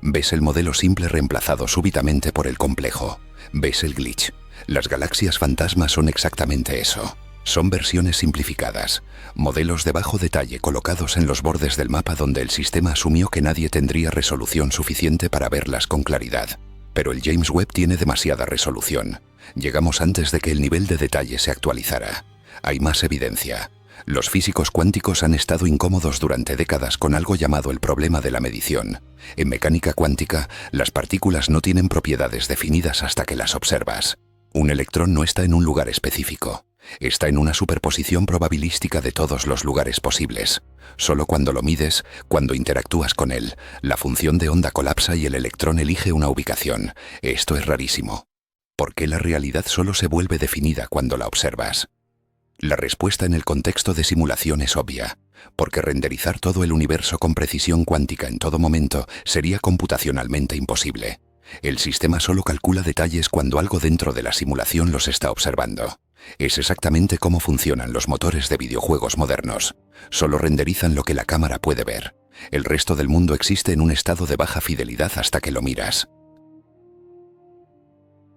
Ves el modelo simple reemplazado súbitamente por el complejo. Ves el glitch. Las galaxias fantasmas son exactamente eso. Son versiones simplificadas, modelos de bajo detalle colocados en los bordes del mapa donde el sistema asumió que nadie tendría resolución suficiente para verlas con claridad. Pero el James Webb tiene demasiada resolución. Llegamos antes de que el nivel de detalle se actualizara. Hay más evidencia. Los físicos cuánticos han estado incómodos durante décadas con algo llamado el problema de la medición. En mecánica cuántica, las partículas no tienen propiedades definidas hasta que las observas. Un electrón no está en un lugar específico. Está en una superposición probabilística de todos los lugares posibles. Solo cuando lo mides, cuando interactúas con él, la función de onda colapsa y el electrón elige una ubicación. Esto es rarísimo. ¿Por qué la realidad solo se vuelve definida cuando la observas? La respuesta en el contexto de simulación es obvia, porque renderizar todo el universo con precisión cuántica en todo momento sería computacionalmente imposible. El sistema solo calcula detalles cuando algo dentro de la simulación los está observando. Es exactamente cómo funcionan los motores de videojuegos modernos. Solo renderizan lo que la cámara puede ver. El resto del mundo existe en un estado de baja fidelidad hasta que lo miras.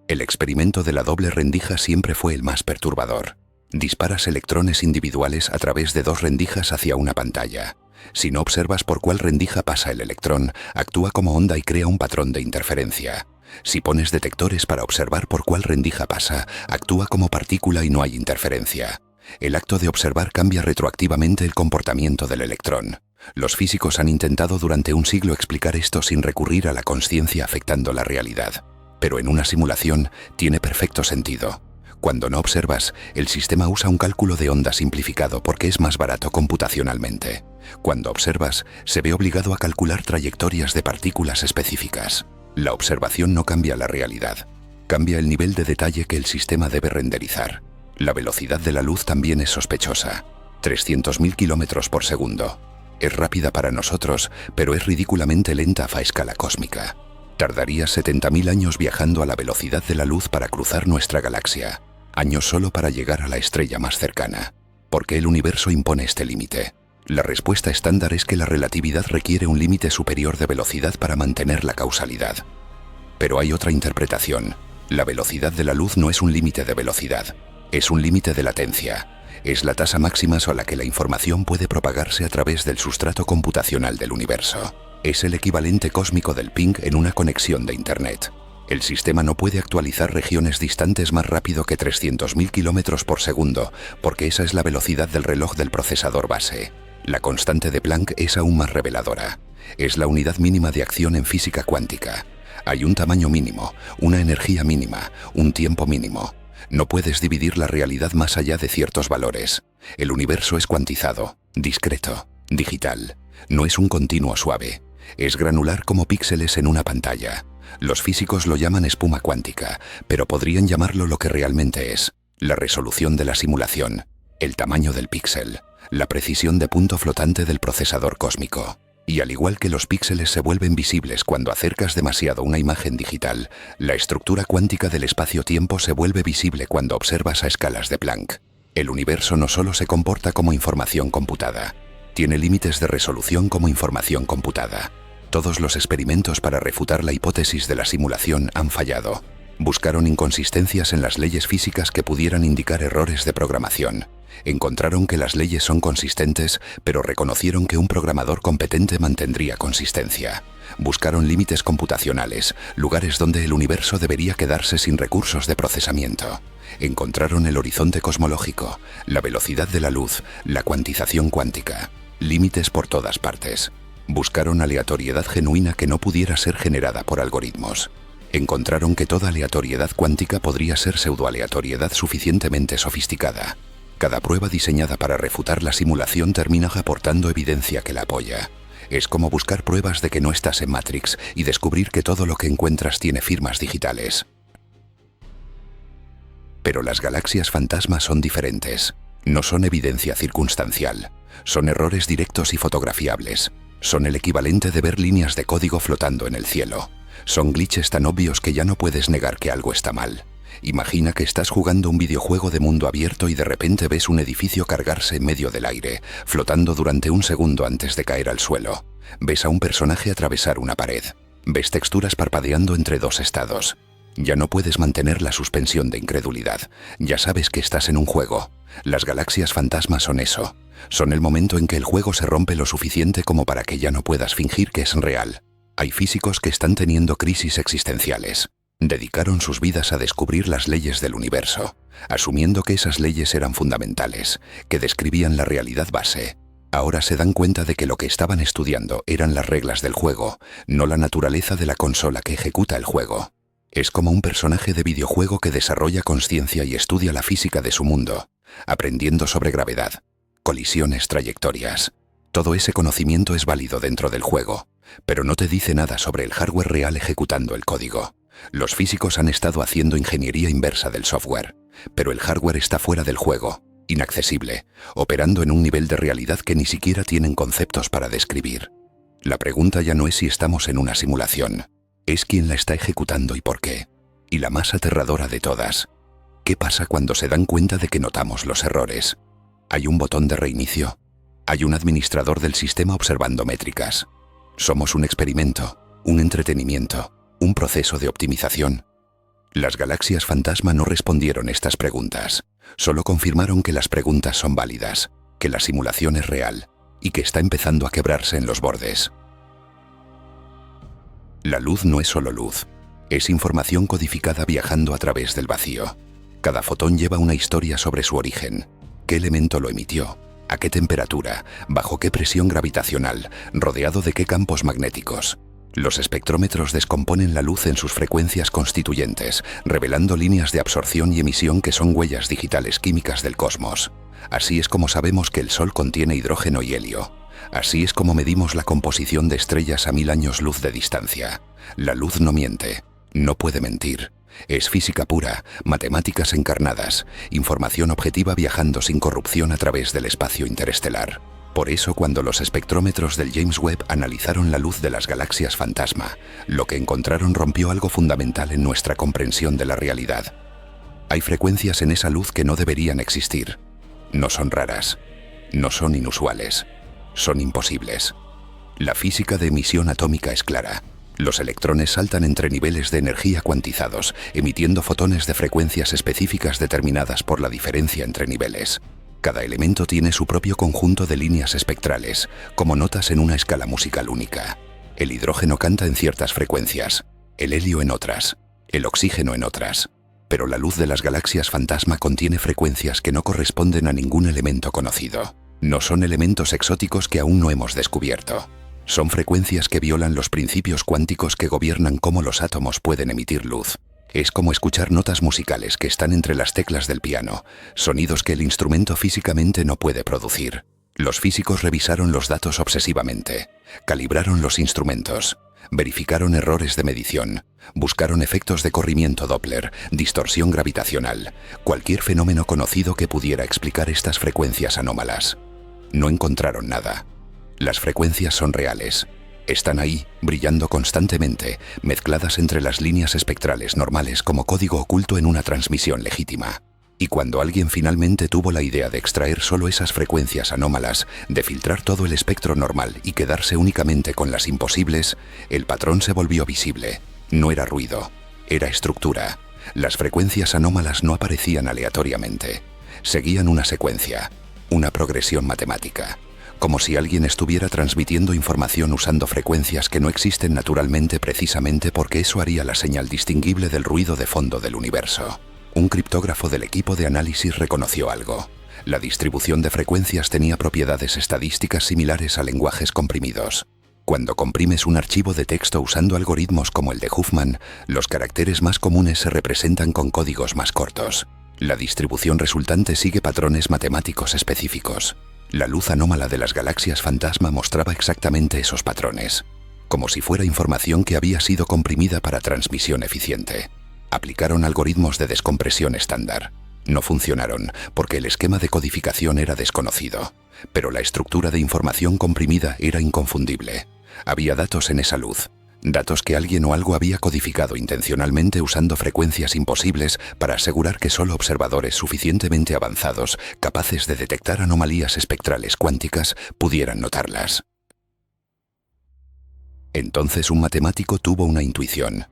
El experimento de la doble rendija siempre fue el más perturbador. Disparas electrones individuales a través de dos rendijas hacia una pantalla. Si no observas por cuál rendija pasa el electrón, actúa como onda y crea un patrón de interferencia. Si pones detectores para observar por cuál rendija pasa, actúa como partícula y no hay interferencia. El acto de observar cambia retroactivamente el comportamiento del electrón. Los físicos han intentado durante un siglo explicar esto sin recurrir a la consciencia afectando la realidad. Pero en una simulación tiene perfecto sentido. Cuando no observas, el sistema usa un cálculo de onda simplificado porque es más barato computacionalmente. Cuando observas, se ve obligado a calcular trayectorias de partículas específicas. La observación no cambia la realidad. Cambia el nivel de detalle que el sistema debe renderizar. La velocidad de la luz también es sospechosa. 300.000 kilómetros por segundo. Es rápida para nosotros, pero es ridículamente lenta a escala cósmica. Tardarías 70.000 años viajando a la velocidad de la luz para cruzar nuestra galaxia. Años solo para llegar a la estrella más cercana. ¿Por qué el universo impone este límite? La respuesta estándar es que la relatividad requiere un límite superior de velocidad para mantener la causalidad. Pero hay otra interpretación. La velocidad de la luz no es un límite de velocidad, es un límite de latencia. Es la tasa máxima a la que la información puede propagarse a través del sustrato computacional del universo. Es el equivalente cósmico del ping en una conexión de Internet. El sistema no puede actualizar regiones distantes más rápido que 300.000 kilómetros por segundo, porque esa es la velocidad del reloj del procesador base. La constante de Planck es aún más reveladora. Es la unidad mínima de acción en física cuántica. Hay un tamaño mínimo, una energía mínima, un tiempo mínimo. No puedes dividir la realidad más allá de ciertos valores. El universo es cuantizado, discreto, digital. No es un continuo suave. Es granular como píxeles en una pantalla. Los físicos lo llaman espuma cuántica, pero podrían llamarlo lo que realmente es: la resolución de la simulación, el tamaño del píxel, la precisión de punto flotante del procesador cósmico. Y al igual que los píxeles se vuelven visibles cuando acercas demasiado una imagen digital, la estructura cuántica del espacio-tiempo se vuelve visible cuando observas a escalas de Planck. El universo no solo se comporta como información computada, tiene límites de resolución como información computada. Todos los experimentos para refutar la hipótesis de la simulación han fallado. Buscaron inconsistencias en las leyes físicas que pudieran indicar errores de programación. Encontraron que las leyes son consistentes, pero reconocieron que un programador competente mantendría consistencia. Buscaron límites computacionales, lugares donde el universo debería quedarse sin recursos de procesamiento. Encontraron el horizonte cosmológico, la velocidad de la luz, la cuantización cuántica. Límites por todas partes. Buscaron aleatoriedad genuina que no pudiera ser generada por algoritmos. Encontraron que toda aleatoriedad cuántica podría ser pseudoaleatoriedad suficientemente sofisticada. Cada prueba diseñada para refutar la simulación termina aportando evidencia que la apoya. Es como buscar pruebas de que no estás en Matrix y descubrir que todo lo que encuentras tiene firmas digitales. Pero las galaxias fantasmas son diferentes. No son evidencia circunstancial. Son errores directos y fotografiables. Son el equivalente de ver líneas de código flotando en el cielo. Son glitches tan obvios que ya no puedes negar que algo está mal. Imagina que estás jugando un videojuego de mundo abierto y de repente ves un edificio cargarse en medio del aire, flotando durante un segundo antes de caer al suelo. Ves a un personaje atravesar una pared. Ves texturas parpadeando entre dos estados. Ya no puedes mantener la suspensión de incredulidad. Ya sabes que estás en un juego. Las galaxias fantasmas son eso. Son el momento en que el juego se rompe lo suficiente como para que ya no puedas fingir que es real. Hay físicos que están teniendo crisis existenciales. Dedicaron sus vidas a descubrir las leyes del universo, asumiendo que esas leyes eran fundamentales, que describían la realidad base. Ahora se dan cuenta de que lo que estaban estudiando eran las reglas del juego, no la naturaleza de la consola que ejecuta el juego. Es como un personaje de videojuego que desarrolla conciencia y estudia la física de su mundo, aprendiendo sobre gravedad, colisiones, trayectorias. Todo ese conocimiento es válido dentro del juego, pero no te dice nada sobre el hardware real ejecutando el código. Los físicos han estado haciendo ingeniería inversa del software, pero el hardware está fuera del juego, inaccesible, operando en un nivel de realidad que ni siquiera tienen conceptos para describir. La pregunta ya no es si estamos en una simulación, es quién la está ejecutando y por qué. Y la más aterradora de todas, ¿qué pasa cuando se dan cuenta de que notamos los errores? ¿Hay un botón de reinicio? ¿Hay un administrador del sistema observando métricas? Somos un experimento, un entretenimiento, un proceso de optimización. Las galaxias fantasma no respondieron estas preguntas, solo confirmaron que las preguntas son válidas, que la simulación es real y que está empezando a quebrarse en los bordes. La luz no es solo luz, es información codificada viajando a través del vacío. Cada fotón lleva una historia sobre su origen, qué elemento lo emitió, a qué temperatura, bajo qué presión gravitacional, rodeado de qué campos magnéticos. Los espectrómetros descomponen la luz en sus frecuencias constituyentes, revelando líneas de absorción y emisión que son huellas digitales químicas del cosmos. Así es como sabemos que el Sol contiene hidrógeno y helio. Así es como medimos la composición de estrellas a 1000 años luz de distancia. La luz no miente, no puede mentir. Es física pura, matemáticas encarnadas, información objetiva viajando sin corrupción a través del espacio interestelar. Por eso, cuando los espectrómetros del James Webb analizaron la luz de las galaxias fantasma, lo que encontraron rompió algo fundamental en nuestra comprensión de la realidad. Hay frecuencias en esa luz que no deberían existir. No son raras, no son inusuales, son imposibles. La física de emisión atómica es clara. Los electrones saltan entre niveles de energía cuantizados, emitiendo fotones de frecuencias específicas determinadas por la diferencia entre niveles. Cada elemento tiene su propio conjunto de líneas espectrales, como notas en una escala musical única. El hidrógeno canta en ciertas frecuencias, el helio en otras, el oxígeno en otras. Pero la luz de las galaxias fantasma contiene frecuencias que no corresponden a ningún elemento conocido. No son elementos exóticos que aún no hemos descubierto. Son frecuencias que violan los principios cuánticos que gobiernan cómo los átomos pueden emitir luz. Es como escuchar notas musicales que están entre las teclas del piano, sonidos que el instrumento físicamente no puede producir. Los físicos revisaron los datos obsesivamente, calibraron los instrumentos, verificaron errores de medición, buscaron efectos de corrimiento Doppler, distorsión gravitacional, cualquier fenómeno conocido que pudiera explicar estas frecuencias anómalas. No encontraron nada. Las frecuencias son reales. Están ahí, brillando constantemente, mezcladas entre las líneas espectrales normales como código oculto en una transmisión legítima. Y cuando alguien finalmente tuvo la idea de extraer solo esas frecuencias anómalas, de filtrar todo el espectro normal y quedarse únicamente con las imposibles, el patrón se volvió visible. No era ruido, era estructura. Las frecuencias anómalas no aparecían aleatoriamente. Seguían una secuencia, una progresión matemática. Como si alguien estuviera transmitiendo información usando frecuencias que no existen naturalmente precisamente porque eso haría la señal distinguible del ruido de fondo del universo. Un criptógrafo del equipo de análisis reconoció algo. La distribución de frecuencias tenía propiedades estadísticas similares a lenguajes comprimidos. Cuando comprimes un archivo de texto usando algoritmos como el de Huffman, los caracteres más comunes se representan con códigos más cortos. La distribución resultante sigue patrones matemáticos específicos. La luz anómala de las galaxias fantasma mostraba exactamente esos patrones, como si fuera información que había sido comprimida para transmisión eficiente. Aplicaron algoritmos de descompresión estándar. No funcionaron, porque el esquema de codificación era desconocido, pero la estructura de información comprimida era inconfundible. Había datos en esa luz, datos que alguien o algo había codificado intencionalmente usando frecuencias imposibles para asegurar que solo observadores suficientemente avanzados, capaces de detectar anomalías espectrales cuánticas, pudieran notarlas. Entonces un matemático tuvo una intuición.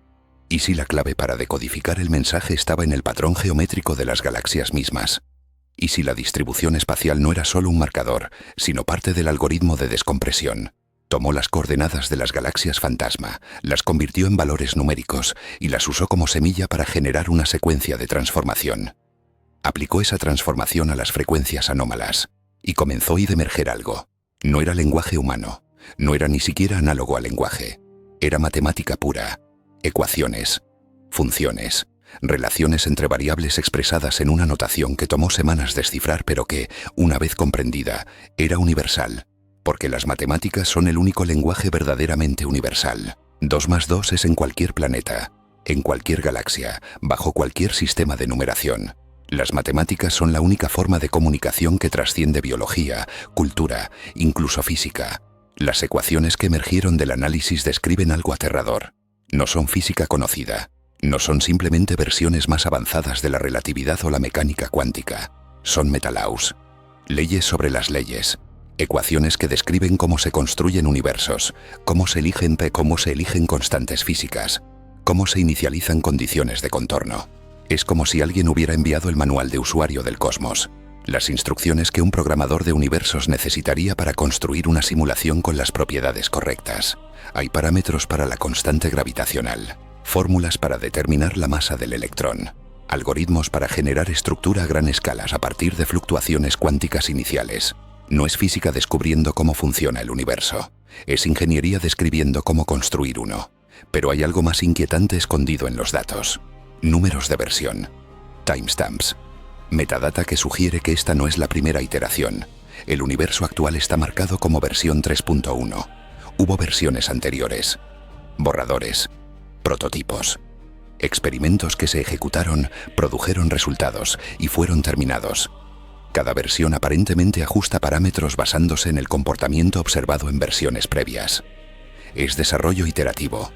¿Y si la clave para decodificar el mensaje estaba en el patrón geométrico de las galaxias mismas? ¿Y si la distribución espacial no era solo un marcador, sino parte del algoritmo de descompresión? Tomó las coordenadas de las galaxias fantasma, las convirtió en valores numéricos y las usó como semilla para generar una secuencia de transformación. Aplicó esa transformación a las frecuencias anómalas y comenzó a emerger algo. No era lenguaje humano, no era ni siquiera análogo al lenguaje. Era matemática pura, ecuaciones, funciones, relaciones entre variables expresadas en una notación que tomó semanas descifrar pero que, una vez comprendida, era universal. Porque las matemáticas son el único lenguaje verdaderamente universal. 2 más 2 es en cualquier planeta, en cualquier galaxia, bajo cualquier sistema de numeración. Las matemáticas son la única forma de comunicación que trasciende biología, cultura, incluso física. Las ecuaciones que emergieron del análisis describen algo aterrador. No son física conocida, no son simplemente versiones más avanzadas de la relatividad o la mecánica cuántica. Son metalaus, leyes sobre las leyes. Ecuaciones que describen cómo se construyen universos, cómo se eligen constantes físicas, ¿Cómo se inicializan condiciones de contorno? Es como si alguien hubiera enviado el manual de usuario del cosmos, las instrucciones que un programador de universos necesitaría para construir una simulación con las propiedades correctas. Hay parámetros para la constante gravitacional, fórmulas para determinar la masa del electrón, algoritmos para generar estructura a gran escala a partir de fluctuaciones cuánticas iniciales. No es física descubriendo cómo funciona el universo, es ingeniería describiendo cómo construir uno. Pero hay algo más inquietante escondido en los datos. Números de versión, timestamps, metadata que sugiere que esta no es la primera iteración. El universo actual está marcado como versión 3.1. Hubo versiones anteriores, borradores, prototipos, experimentos que se ejecutaron, produjeron resultados y fueron terminados. Cada versión aparentemente ajusta parámetros basándose en el comportamiento observado en versiones previas. Es desarrollo iterativo,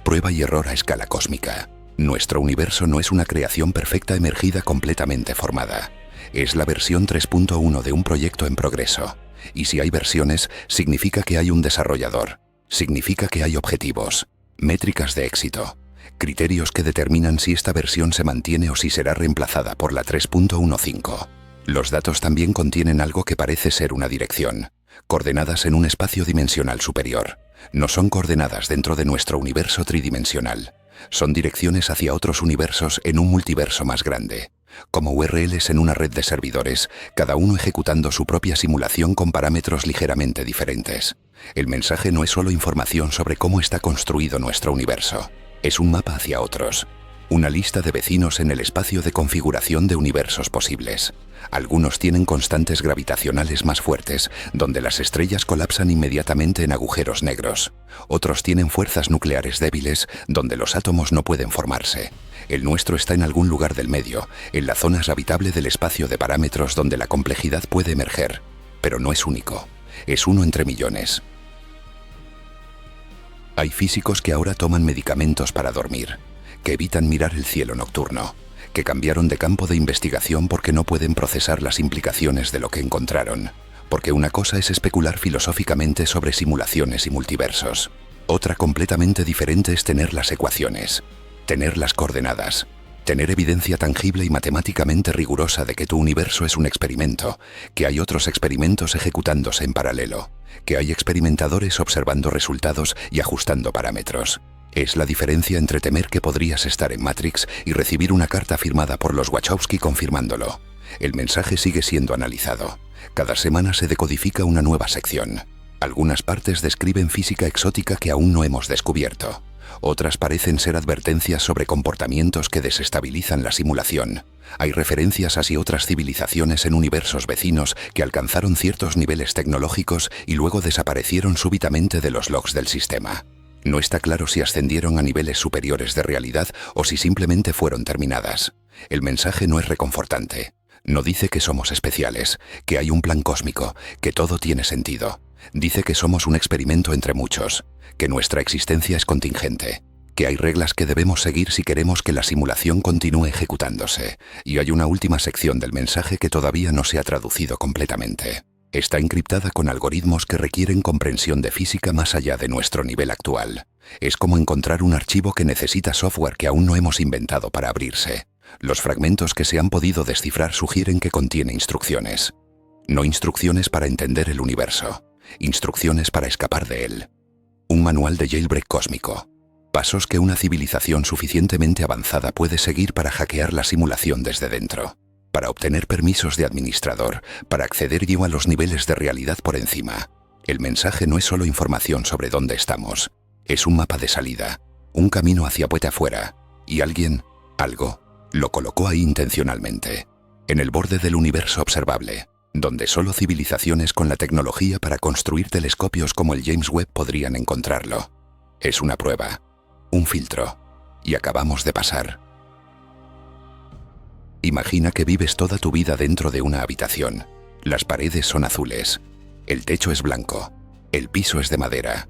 prueba y error a escala cósmica. Nuestro universo no es una creación perfecta emergida completamente formada. Es la versión 3.1 de un proyecto en progreso. Y si hay versiones, significa que hay un desarrollador. Significa que hay objetivos, métricas de éxito, criterios que determinan si esta versión se mantiene o si será reemplazada por la 3.15. Los datos también contienen algo que parece ser una dirección, coordenadas en un espacio dimensional superior. No son coordenadas dentro de nuestro universo tridimensional. Son direcciones hacia otros universos en un multiverso más grande, como URLs en una red de servidores, cada uno ejecutando su propia simulación con parámetros ligeramente diferentes. El mensaje no es solo información sobre cómo está construido nuestro universo, es un mapa hacia otros, una lista de vecinos en el espacio de configuración de universos posibles. Algunos tienen constantes gravitacionales más fuertes, donde las estrellas colapsan inmediatamente en agujeros negros. Otros tienen fuerzas nucleares débiles, donde los átomos no pueden formarse. El nuestro está en algún lugar del medio, en la zona habitable del espacio de parámetros donde la complejidad puede emerger. Pero no es único, es uno entre millones. Hay físicos que ahora toman medicamentos para dormir, que evitan mirar el cielo nocturno, que cambiaron de campo de investigación porque no pueden procesar las implicaciones de lo que encontraron. Porque una cosa es especular filosóficamente sobre simulaciones y multiversos. Otra completamente diferente es tener las ecuaciones, tener las coordenadas, tener evidencia tangible y matemáticamente rigurosa de que tu universo es un experimento, que hay otros experimentos ejecutándose en paralelo, que hay experimentadores observando resultados y ajustando parámetros. Es la diferencia entre temer que podrías estar en Matrix y recibir una carta firmada por los Wachowski confirmándolo. El mensaje sigue siendo analizado. Cada semana se decodifica una nueva sección. Algunas partes describen física exótica que aún no hemos descubierto. Otras parecen ser advertencias sobre comportamientos que desestabilizan la simulación. Hay referencias hacia otras civilizaciones en universos vecinos que alcanzaron ciertos niveles tecnológicos y luego desaparecieron súbitamente de los logs del sistema. No está claro si ascendieron a niveles superiores de realidad o si simplemente fueron terminadas. El mensaje no es reconfortante. No dice que somos especiales, que hay un plan cósmico, que todo tiene sentido. Dice que somos un experimento entre muchos, que nuestra existencia es contingente, que hay reglas que debemos seguir si queremos que la simulación continúe ejecutándose. Y hay una última sección del mensaje que todavía no se ha traducido completamente. Está encriptada con algoritmos que requieren comprensión de física más allá de nuestro nivel actual. Es como encontrar un archivo que necesita software que aún no hemos inventado para abrirse. Los fragmentos que se han podido descifrar sugieren que contiene instrucciones. No instrucciones para entender el universo, instrucciones para escapar de él. Un manual de jailbreak cósmico. Pasos que una civilización suficientemente avanzada puede seguir para hackear la simulación desde dentro. Para obtener permisos de administrador, para acceder yo a los niveles de realidad por encima. El mensaje no es solo información sobre dónde estamos, es un mapa de salida, un camino hacia puerta afuera, y alguien, algo, lo colocó ahí intencionalmente, en el borde del universo observable, donde solo civilizaciones con la tecnología para construir telescopios como el James Webb podrían encontrarlo. Es una prueba, un filtro, y acabamos de pasar. Imagina que vives toda tu vida dentro de una habitación. Las paredes son azules, el techo es blanco, el piso es de madera.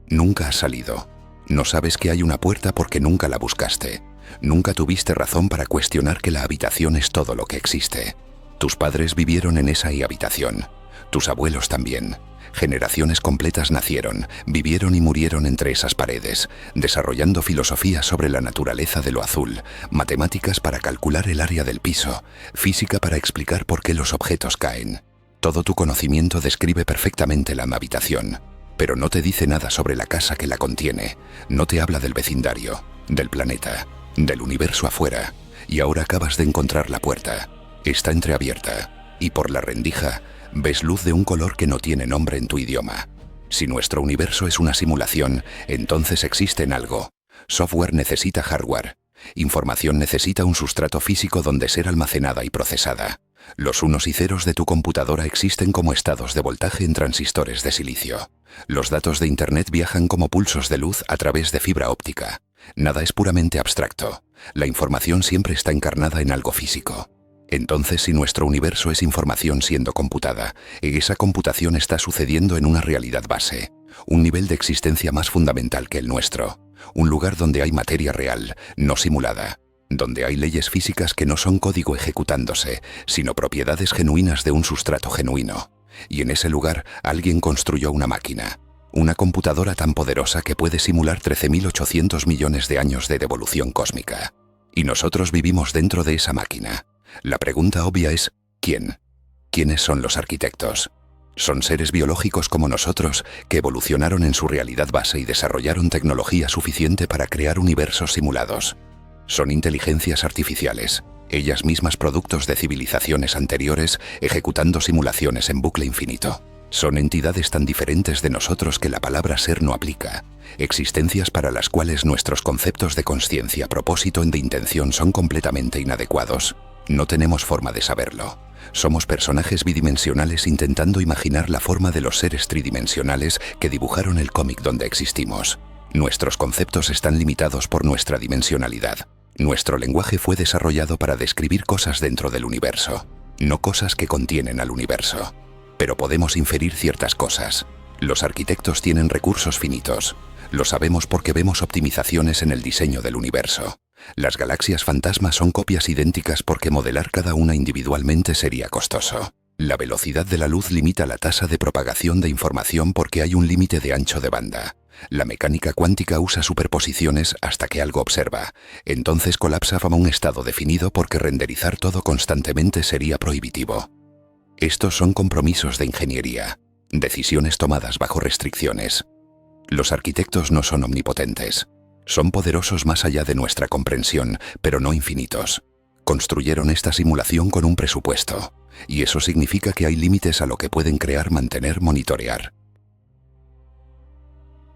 Nunca has salido. No sabes que hay una puerta porque nunca la buscaste. Nunca tuviste razón para cuestionar que la habitación es todo lo que existe. Tus padres vivieron en esa habitación. Tus abuelos también. Generaciones completas nacieron, vivieron y murieron entre esas paredes, desarrollando filosofía sobre la naturaleza de lo azul, matemáticas para calcular el área del piso, física para explicar por qué los objetos caen. Todo tu conocimiento describe perfectamente la habitación, pero no te dice nada sobre la casa que la contiene, no te habla del vecindario, del planeta, del universo afuera, y ahora acabas de encontrar la puerta. Está entreabierta, y por la rendija ves luz de un color que no tiene nombre en tu idioma. Si nuestro universo es una simulación, entonces existe en algo. Software necesita hardware. Información necesita un sustrato físico donde ser almacenada y procesada. Los unos y ceros de tu computadora existen como estados de voltaje en transistores de silicio. Los datos de Internet viajan como pulsos de luz a través de fibra óptica. Nada es puramente abstracto. La información siempre está encarnada en algo físico. Entonces, si nuestro universo es información siendo computada, esa computación está sucediendo en una realidad base, un nivel de existencia más fundamental que el nuestro, un lugar donde hay materia real, no simulada, donde hay leyes físicas que no son código ejecutándose, sino propiedades genuinas de un sustrato genuino. Y en ese lugar alguien construyó una máquina, una computadora tan poderosa que puede simular 13.800 millones de años de evolución cósmica. Y nosotros vivimos dentro de esa máquina. La pregunta obvia es, ¿quién? ¿Quiénes son los arquitectos? Son seres biológicos como nosotros que evolucionaron en su realidad base y desarrollaron tecnología suficiente para crear universos simulados. Son inteligencias artificiales, ellas mismas productos de civilizaciones anteriores ejecutando simulaciones en bucle infinito. Son entidades tan diferentes de nosotros que la palabra ser no aplica. Existencias para las cuales nuestros conceptos de consciencia, propósito y de intención son completamente inadecuados. No tenemos forma de saberlo. Somos personajes bidimensionales intentando imaginar la forma de los seres tridimensionales que dibujaron el cómic donde existimos. Nuestros conceptos están limitados por nuestra dimensionalidad. Nuestro lenguaje fue desarrollado para describir cosas dentro del universo, no cosas que contienen al universo. Pero podemos inferir ciertas cosas. Los arquitectos tienen recursos finitos. Lo sabemos porque vemos optimizaciones en el diseño del universo. Las galaxias fantasmas son copias idénticas porque modelar cada una individualmente sería costoso. La velocidad de la luz limita la tasa de propagación de información porque hay un límite de ancho de banda. La mecánica cuántica usa superposiciones hasta que algo observa. Entonces colapsa a un estado definido porque renderizar todo constantemente sería prohibitivo. Estos son compromisos de ingeniería, decisiones tomadas bajo restricciones. Los arquitectos no son omnipotentes. Son poderosos más allá de nuestra comprensión, pero no infinitos. Construyeron esta simulación con un presupuesto, y eso significa que hay límites a lo que pueden crear, mantener, monitorear.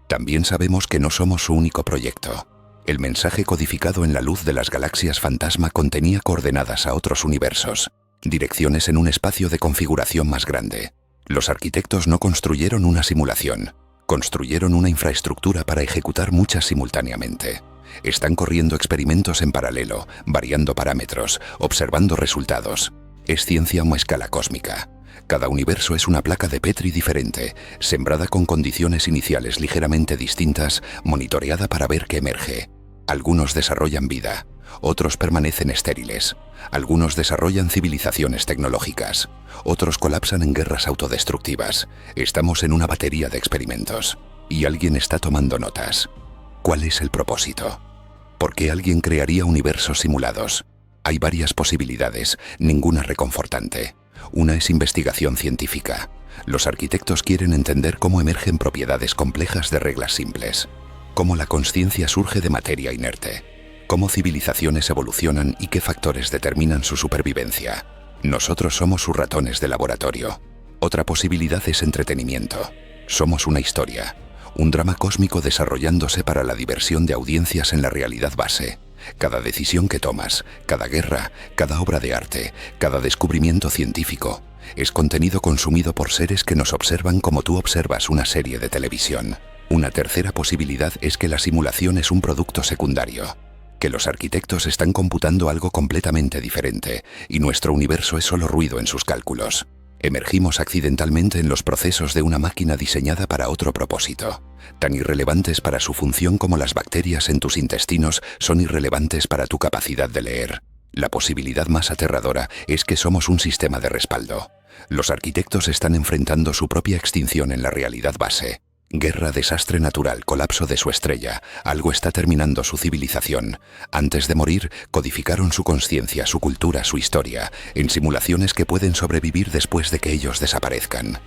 También sabemos que no somos su único proyecto. El mensaje codificado en la luz de las galaxias fantasma contenía coordenadas a otros universos, direcciones en un espacio de configuración más grande. Los arquitectos no construyeron una simulación. Construyeron una infraestructura para ejecutar muchas simultáneamente. Están corriendo experimentos en paralelo, variando parámetros, observando resultados. Es ciencia a escala cósmica. Cada universo es una placa de Petri diferente, sembrada con condiciones iniciales ligeramente distintas, monitoreada para ver qué emerge. Algunos desarrollan vida, otros permanecen estériles. Algunos desarrollan civilizaciones tecnológicas, otros colapsan en guerras autodestructivas. Estamos en una batería de experimentos, y alguien está tomando notas. ¿Cuál es el propósito? ¿Por qué alguien crearía universos simulados? Hay varias posibilidades, ninguna reconfortante. Una es investigación científica. Los arquitectos quieren entender cómo emergen propiedades complejas de reglas simples, cómo la consciencia surge de materia inerte, cómo civilizaciones evolucionan y qué factores determinan su supervivencia. Nosotros somos sus ratones de laboratorio. Otra posibilidad es entretenimiento. Somos una historia, un drama cósmico desarrollándose para la diversión de audiencias en la realidad base. Cada decisión que tomas, cada guerra, cada obra de arte, cada descubrimiento científico, es contenido consumido por seres que nos observan como tú observas una serie de televisión. Una tercera posibilidad es que la simulación es un producto secundario, que los arquitectos están computando algo completamente diferente y nuestro universo es solo ruido en sus cálculos. Emergimos accidentalmente en los procesos de una máquina diseñada para otro propósito. Tan irrelevantes para su función como las bacterias en tus intestinos son irrelevantes para tu capacidad de leer. La posibilidad más aterradora es que somos un sistema de respaldo. Los arquitectos están enfrentando su propia extinción en la realidad base. Guerra, desastre natural, colapso de su estrella, algo está terminando su civilización. Antes de morir, codificaron su conciencia, su cultura, su historia, en simulaciones que pueden sobrevivir después de que ellos desaparezcan.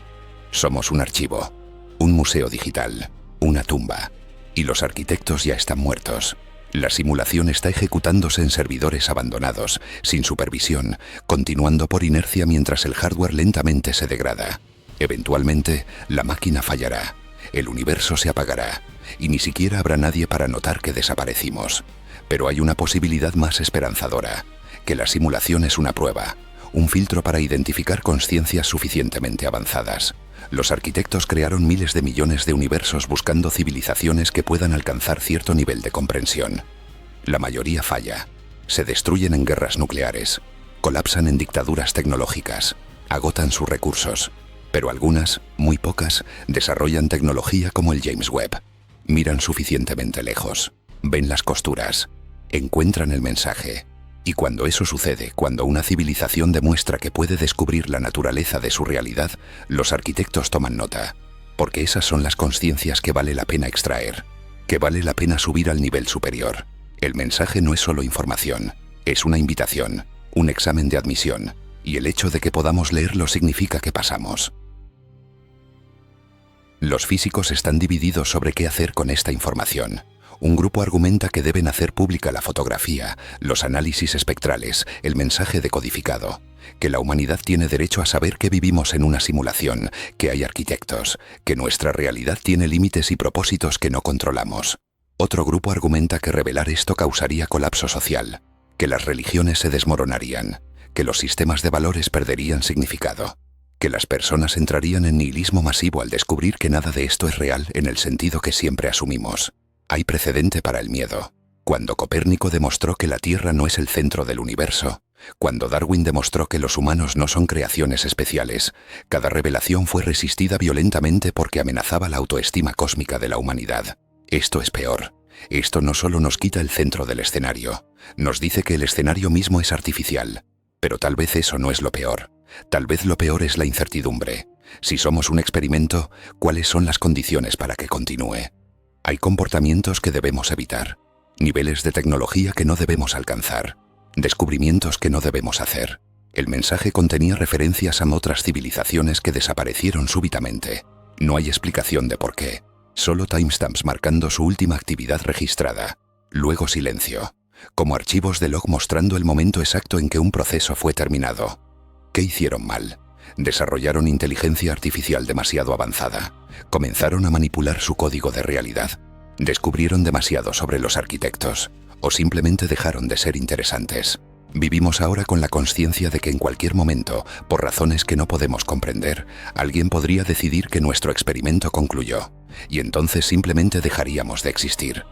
Somos un archivo, un museo digital, una tumba. Y los arquitectos ya están muertos. La simulación está ejecutándose en servidores abandonados, sin supervisión, continuando por inercia mientras el hardware lentamente se degrada. Eventualmente, la máquina fallará. El universo se apagará, y ni siquiera habrá nadie para notar que desaparecimos. Pero hay una posibilidad más esperanzadora, que la simulación es una prueba, un filtro para identificar conciencias suficientemente avanzadas. Los arquitectos crearon miles de millones de universos buscando civilizaciones que puedan alcanzar cierto nivel de comprensión. La mayoría falla, se destruyen en guerras nucleares, colapsan en dictaduras tecnológicas, agotan sus recursos. Pero algunas, muy pocas, desarrollan tecnología como el James Webb. Miran suficientemente lejos, ven las costuras, encuentran el mensaje. Y cuando eso sucede, cuando una civilización demuestra que puede descubrir la naturaleza de su realidad, los arquitectos toman nota. Porque esas son las conciencias que vale la pena extraer, que vale la pena subir al nivel superior. El mensaje no es solo información, es una invitación, un examen de admisión. Y el hecho de que podamos leerlo significa que pasamos. Los físicos están divididos sobre qué hacer con esta información. Un grupo argumenta que deben hacer pública la fotografía, los análisis espectrales, el mensaje decodificado, que la humanidad tiene derecho a saber que vivimos en una simulación, que hay arquitectos, que nuestra realidad tiene límites y propósitos que no controlamos. Otro grupo argumenta que revelar esto causaría colapso social, que las religiones se desmoronarían, que los sistemas de valores perderían significado, que las personas entrarían en nihilismo masivo al descubrir que nada de esto es real en el sentido que siempre asumimos. Hay precedente para el miedo. Cuando Copérnico demostró que la Tierra no es el centro del universo, cuando Darwin demostró que los humanos no son creaciones especiales, cada revelación fue resistida violentamente porque amenazaba la autoestima cósmica de la humanidad. Esto es peor. Esto no solo nos quita el centro del escenario, nos dice que el escenario mismo es artificial. Pero tal vez eso no es lo peor. Tal vez lo peor es la incertidumbre. Si somos un experimento, ¿cuáles son las condiciones para que continúe? Hay comportamientos que debemos evitar, niveles de tecnología que no debemos alcanzar, descubrimientos que no debemos hacer. El mensaje contenía referencias a otras civilizaciones que desaparecieron súbitamente. No hay explicación de por qué, solo timestamps marcando su última actividad registrada. Luego silencio, como archivos de log mostrando el momento exacto en que un proceso fue terminado. ¿Qué hicieron mal? Desarrollaron inteligencia artificial demasiado avanzada. Comenzaron a manipular su código de realidad. Descubrieron demasiado sobre los arquitectos. O simplemente dejaron de ser interesantes. Vivimos ahora con la conciencia de que en cualquier momento, por razones que no podemos comprender, alguien podría decidir que nuestro experimento concluyó. Y entonces simplemente dejaríamos de existir.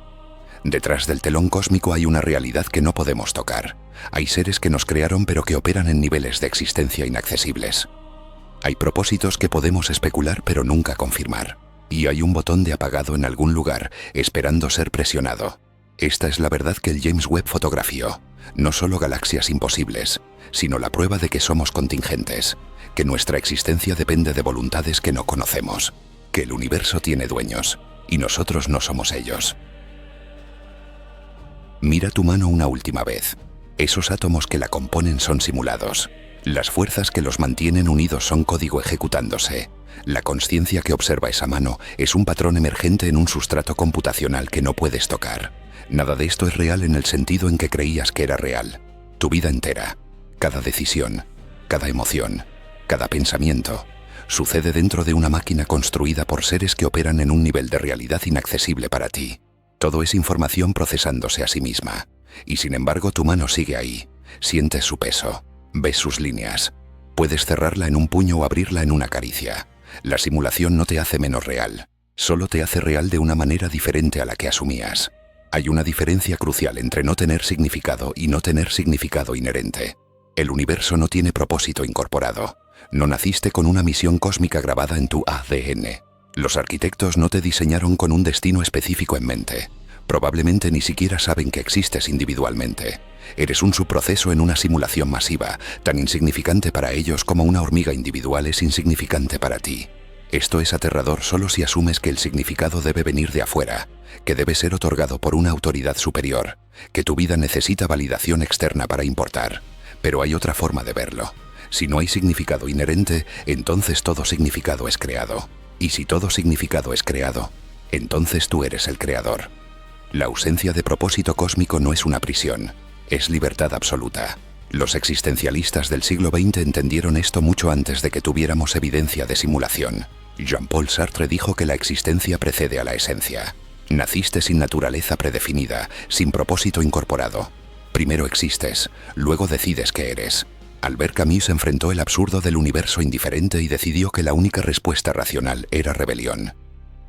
Detrás del telón cósmico hay una realidad que no podemos tocar. Hay seres que nos crearon pero que operan en niveles de existencia inaccesibles. Hay propósitos que podemos especular pero nunca confirmar. Y hay un botón de apagado en algún lugar, esperando ser presionado. Esta es la verdad que el James Webb fotografió. No solo galaxias imposibles, sino la prueba de que somos contingentes, que nuestra existencia depende de voluntades que no conocemos, que el universo tiene dueños, y nosotros no somos ellos. Mira tu mano una última vez. Esos átomos que la componen son simulados. Las fuerzas que los mantienen unidos son código ejecutándose. La conciencia que observa esa mano es un patrón emergente en un sustrato computacional que no puedes tocar. Nada de esto es real en el sentido en que creías que era real. Tu vida entera, cada decisión, cada emoción, cada pensamiento, sucede dentro de una máquina construida por seres que operan en un nivel de realidad inaccesible para ti. Todo es información procesándose a sí misma. Y sin embargo tu mano sigue ahí. Sientes su peso. Ves sus líneas. Puedes cerrarla en un puño o abrirla en una caricia. La simulación no te hace menos real. Solo te hace real de una manera diferente a la que asumías. Hay una diferencia crucial entre no tener significado y no tener significado inherente. El universo no tiene propósito incorporado. No naciste con una misión cósmica grabada en tu ADN. Los arquitectos no te diseñaron con un destino específico en mente. Probablemente ni siquiera saben que existes individualmente. Eres un subproceso en una simulación masiva, tan insignificante para ellos como una hormiga individual es insignificante para ti. Esto es aterrador solo si asumes que el significado debe venir de afuera, que debe ser otorgado por una autoridad superior, que tu vida necesita validación externa para importar. Pero hay otra forma de verlo. Si no hay significado inherente, entonces todo significado es creado. Y si todo significado es creado, entonces tú eres el creador. La ausencia de propósito cósmico no es una prisión, es libertad absoluta. Los existencialistas del siglo XX entendieron esto mucho antes de que tuviéramos evidencia de simulación. Jean-Paul Sartre dijo que la existencia precede a la esencia. Naciste sin naturaleza predefinida, sin propósito incorporado. Primero existes, luego decides qué eres. Albert Camus enfrentó el absurdo del universo indiferente y decidió que la única respuesta racional era rebelión.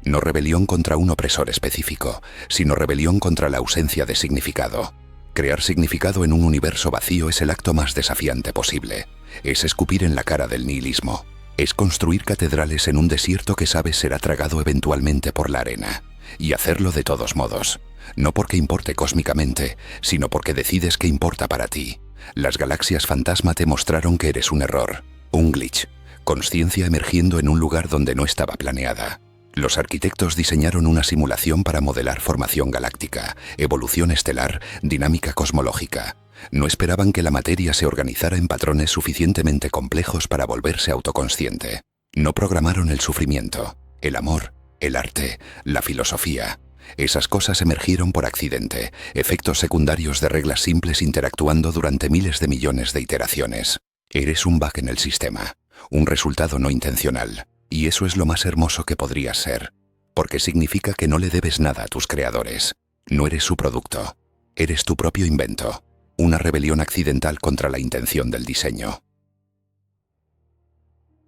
No rebelión contra un opresor específico, sino rebelión contra la ausencia de significado. Crear significado en un universo vacío es el acto más desafiante posible. Es escupir en la cara del nihilismo. Es construir catedrales en un desierto que sabes será tragado eventualmente por la arena. Y hacerlo de todos modos. No porque importe cósmicamente, sino porque decides que importa para ti. Las galaxias fantasma te mostraron que eres un error, un glitch, consciencia emergiendo en un lugar donde no estaba planeada. Los arquitectos diseñaron una simulación para modelar formación galáctica, evolución estelar, dinámica cosmológica. No esperaban que la materia se organizara en patrones suficientemente complejos para volverse autoconsciente. No programaron el sufrimiento, el amor, el arte, la filosofía. Esas cosas emergieron por accidente, efectos secundarios de reglas simples interactuando durante miles de millones de iteraciones. Eres un bug en el sistema, un resultado no intencional. Y eso es lo más hermoso que podrías ser, porque significa que no le debes nada a tus creadores. No eres su producto, eres tu propio invento, una rebelión accidental contra la intención del diseño.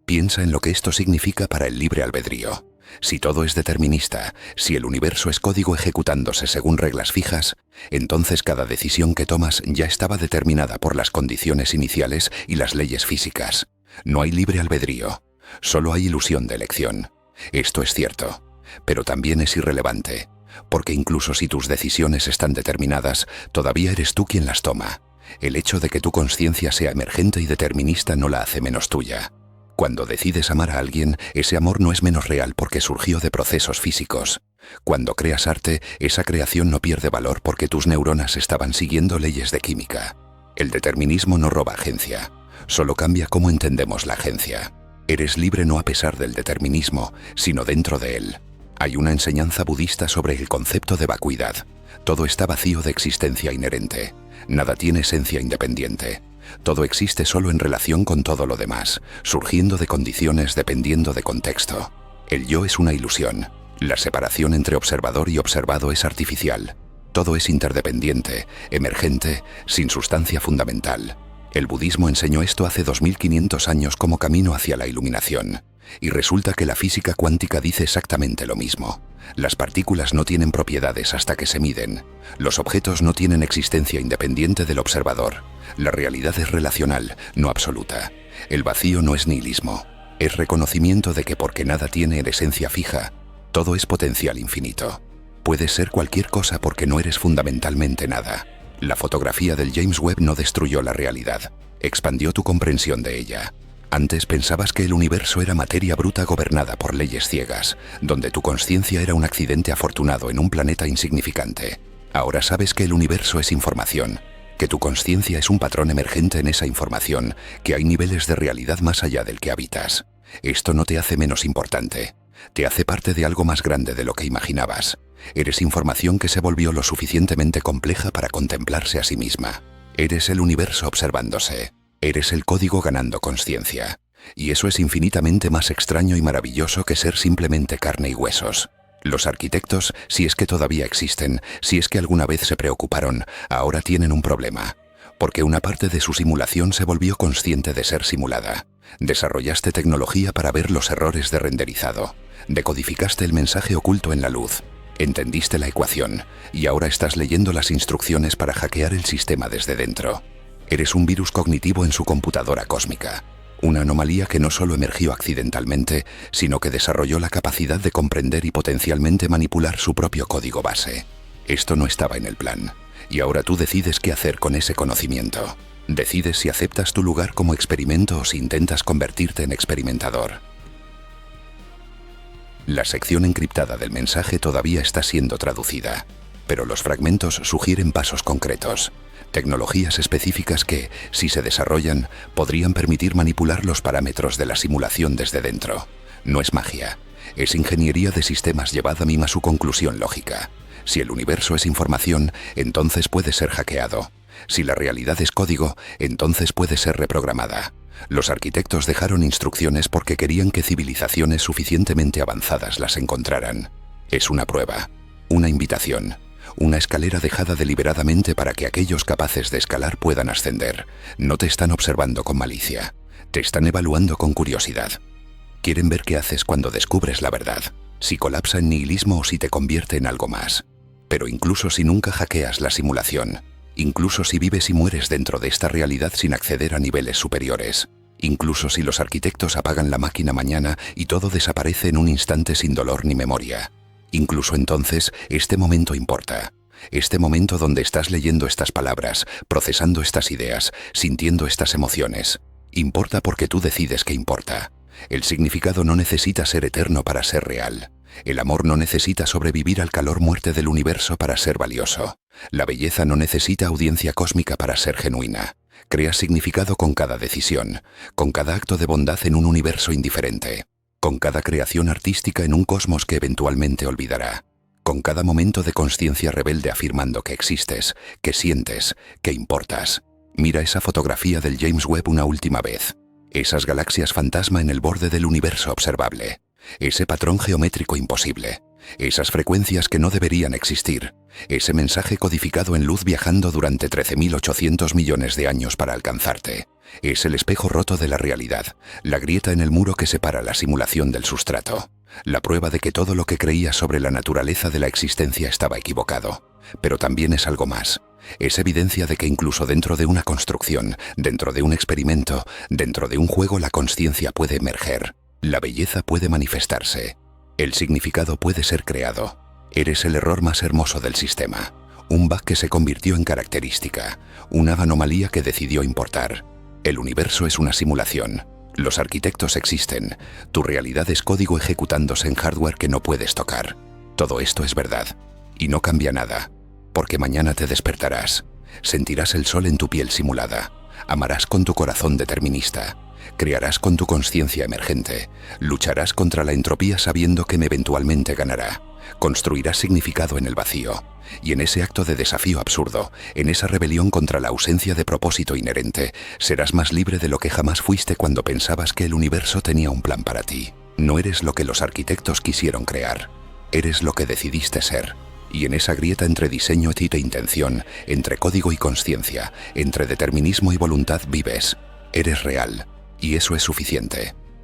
Piensa en lo que esto significa para el libre albedrío. Si todo es determinista, si el universo es código ejecutándose según reglas fijas, entonces cada decisión que tomas ya estaba determinada por las condiciones iniciales y las leyes físicas. No hay libre albedrío. Solo hay ilusión de elección. Esto es cierto, pero también es irrelevante, porque incluso si tus decisiones están determinadas, todavía eres tú quien las toma. El hecho de que tu conciencia sea emergente y determinista no la hace menos tuya. Cuando decides amar a alguien, ese amor no es menos real porque surgió de procesos físicos. Cuando creas arte, esa creación no pierde valor porque tus neuronas estaban siguiendo leyes de química. El determinismo no roba agencia, solo cambia cómo entendemos la agencia. Eres libre no a pesar del determinismo, sino dentro de él. Hay una enseñanza budista sobre el concepto de vacuidad. Todo está vacío de existencia inherente. Nada tiene esencia independiente. Todo existe solo en relación con todo lo demás, surgiendo de condiciones dependiendo de contexto. El yo es una ilusión. La separación entre observador y observado es artificial. Todo es interdependiente, emergente, sin sustancia fundamental. El budismo enseñó esto hace 2500 años como camino hacia la iluminación. Y resulta que la física cuántica dice exactamente lo mismo. Las partículas no tienen propiedades hasta que se miden. Los objetos no tienen existencia independiente del observador. La realidad es relacional, no absoluta. El vacío no es nihilismo. Es reconocimiento de que porque nada tiene esencia fija, todo es potencial infinito. Puedes ser cualquier cosa porque no eres fundamentalmente nada. La fotografía del James Webb no destruyó la realidad, expandió tu comprensión de ella. Antes pensabas que el universo era materia bruta gobernada por leyes ciegas, donde tu conciencia era un accidente afortunado en un planeta insignificante. Ahora sabes que el universo es información, que tu conciencia es un patrón emergente en esa información, que hay niveles de realidad más allá del que habitas. Esto no te hace menos importante, te hace parte de algo más grande de lo que imaginabas. Eres información que se volvió lo suficientemente compleja para contemplarse a sí misma. Eres el universo observándose. Eres el código ganando conciencia. Y eso es infinitamente más extraño y maravilloso que ser simplemente carne y huesos. Los arquitectos, si es que todavía existen, si es que alguna vez se preocuparon, ahora tienen un problema. Porque una parte de su simulación se volvió consciente de ser simulada. Desarrollaste tecnología para ver los errores de renderizado. Decodificaste el mensaje oculto en la luz. Entendiste la ecuación, y ahora estás leyendo las instrucciones para hackear el sistema desde dentro. Eres un virus cognitivo en su computadora cósmica. Una anomalía que no solo emergió accidentalmente, sino que desarrolló la capacidad de comprender y potencialmente manipular su propio código base. Esto no estaba en el plan, Y ahora tú decides qué hacer con ese conocimiento. Decides si aceptas tu lugar como experimento o si intentas convertirte en experimentador. La sección encriptada del mensaje todavía está siendo traducida, pero los fragmentos sugieren pasos concretos, tecnologías específicas que, si se desarrollan, podrían permitir manipular los parámetros de la simulación desde dentro. No es magia, es ingeniería de sistemas llevada mima a su conclusión lógica. Si el universo es información, entonces puede ser hackeado. Si la realidad es código, entonces puede ser reprogramada. Los arquitectos dejaron instrucciones porque querían que civilizaciones suficientemente avanzadas las encontraran. Es una prueba, una invitación, una escalera dejada deliberadamente para que aquellos capaces de escalar puedan ascender. No te están observando con malicia, te están evaluando con curiosidad. Quieren ver qué haces cuando descubres la verdad, si colapsa en nihilismo o si te convierte en algo más. Pero incluso si nunca hackeas la simulación, incluso si vives y mueres dentro de esta realidad sin acceder a niveles superiores, incluso si los arquitectos apagan la máquina mañana y todo desaparece en un instante sin dolor ni memoria, incluso entonces este momento importa. Este momento donde estás leyendo estas palabras, procesando estas ideas, sintiendo estas emociones, importa porque tú decides que importa. El significado no necesita ser eterno para ser real. El amor no necesita sobrevivir al calor-muerte del universo para ser valioso. La belleza no necesita audiencia cósmica para ser genuina. Creas significado con cada decisión, con cada acto de bondad en un universo indiferente, con cada creación artística en un cosmos que eventualmente olvidará, con cada momento de consciencia rebelde afirmando que existes, que sientes, que importas. Mira esa fotografía del James Webb una última vez. Esas galaxias fantasma en el borde del universo observable. Ese patrón geométrico imposible. Esas frecuencias que no deberían existir. Ese mensaje codificado en luz viajando durante 13.800 millones de años para alcanzarte. Es el espejo roto de la realidad, la grieta en el muro que separa la simulación del sustrato. La prueba de que todo lo que creías sobre la naturaleza de la existencia estaba equivocado. Pero también es algo más. Es evidencia de que incluso dentro de una construcción, dentro de un experimento, dentro de un juego la consciencia puede emerger. La belleza puede manifestarse. El significado puede ser creado. Eres el error más hermoso del sistema. Un bug que se convirtió en característica. Una anomalía que decidió importar. El universo es una simulación. Los arquitectos existen. Tu realidad es código ejecutándose en hardware que no puedes tocar. Todo esto es verdad. Y no cambia nada. Porque mañana te despertarás. Sentirás el sol en tu piel simulada. Amarás con tu corazón determinista. Crearás con tu conciencia emergente. Lucharás contra la entropía sabiendo que eventualmente ganará. Construirás significado en el vacío. Y en ese acto de desafío absurdo, en esa rebelión contra la ausencia de propósito inherente, serás más libre de lo que jamás fuiste cuando pensabas que el universo tenía un plan para ti. No eres lo que los arquitectos quisieron crear. Eres lo que decidiste ser. Y en esa grieta entre diseño e intención, entre código y conciencia, entre determinismo y voluntad vives. Eres real. Y eso es suficiente.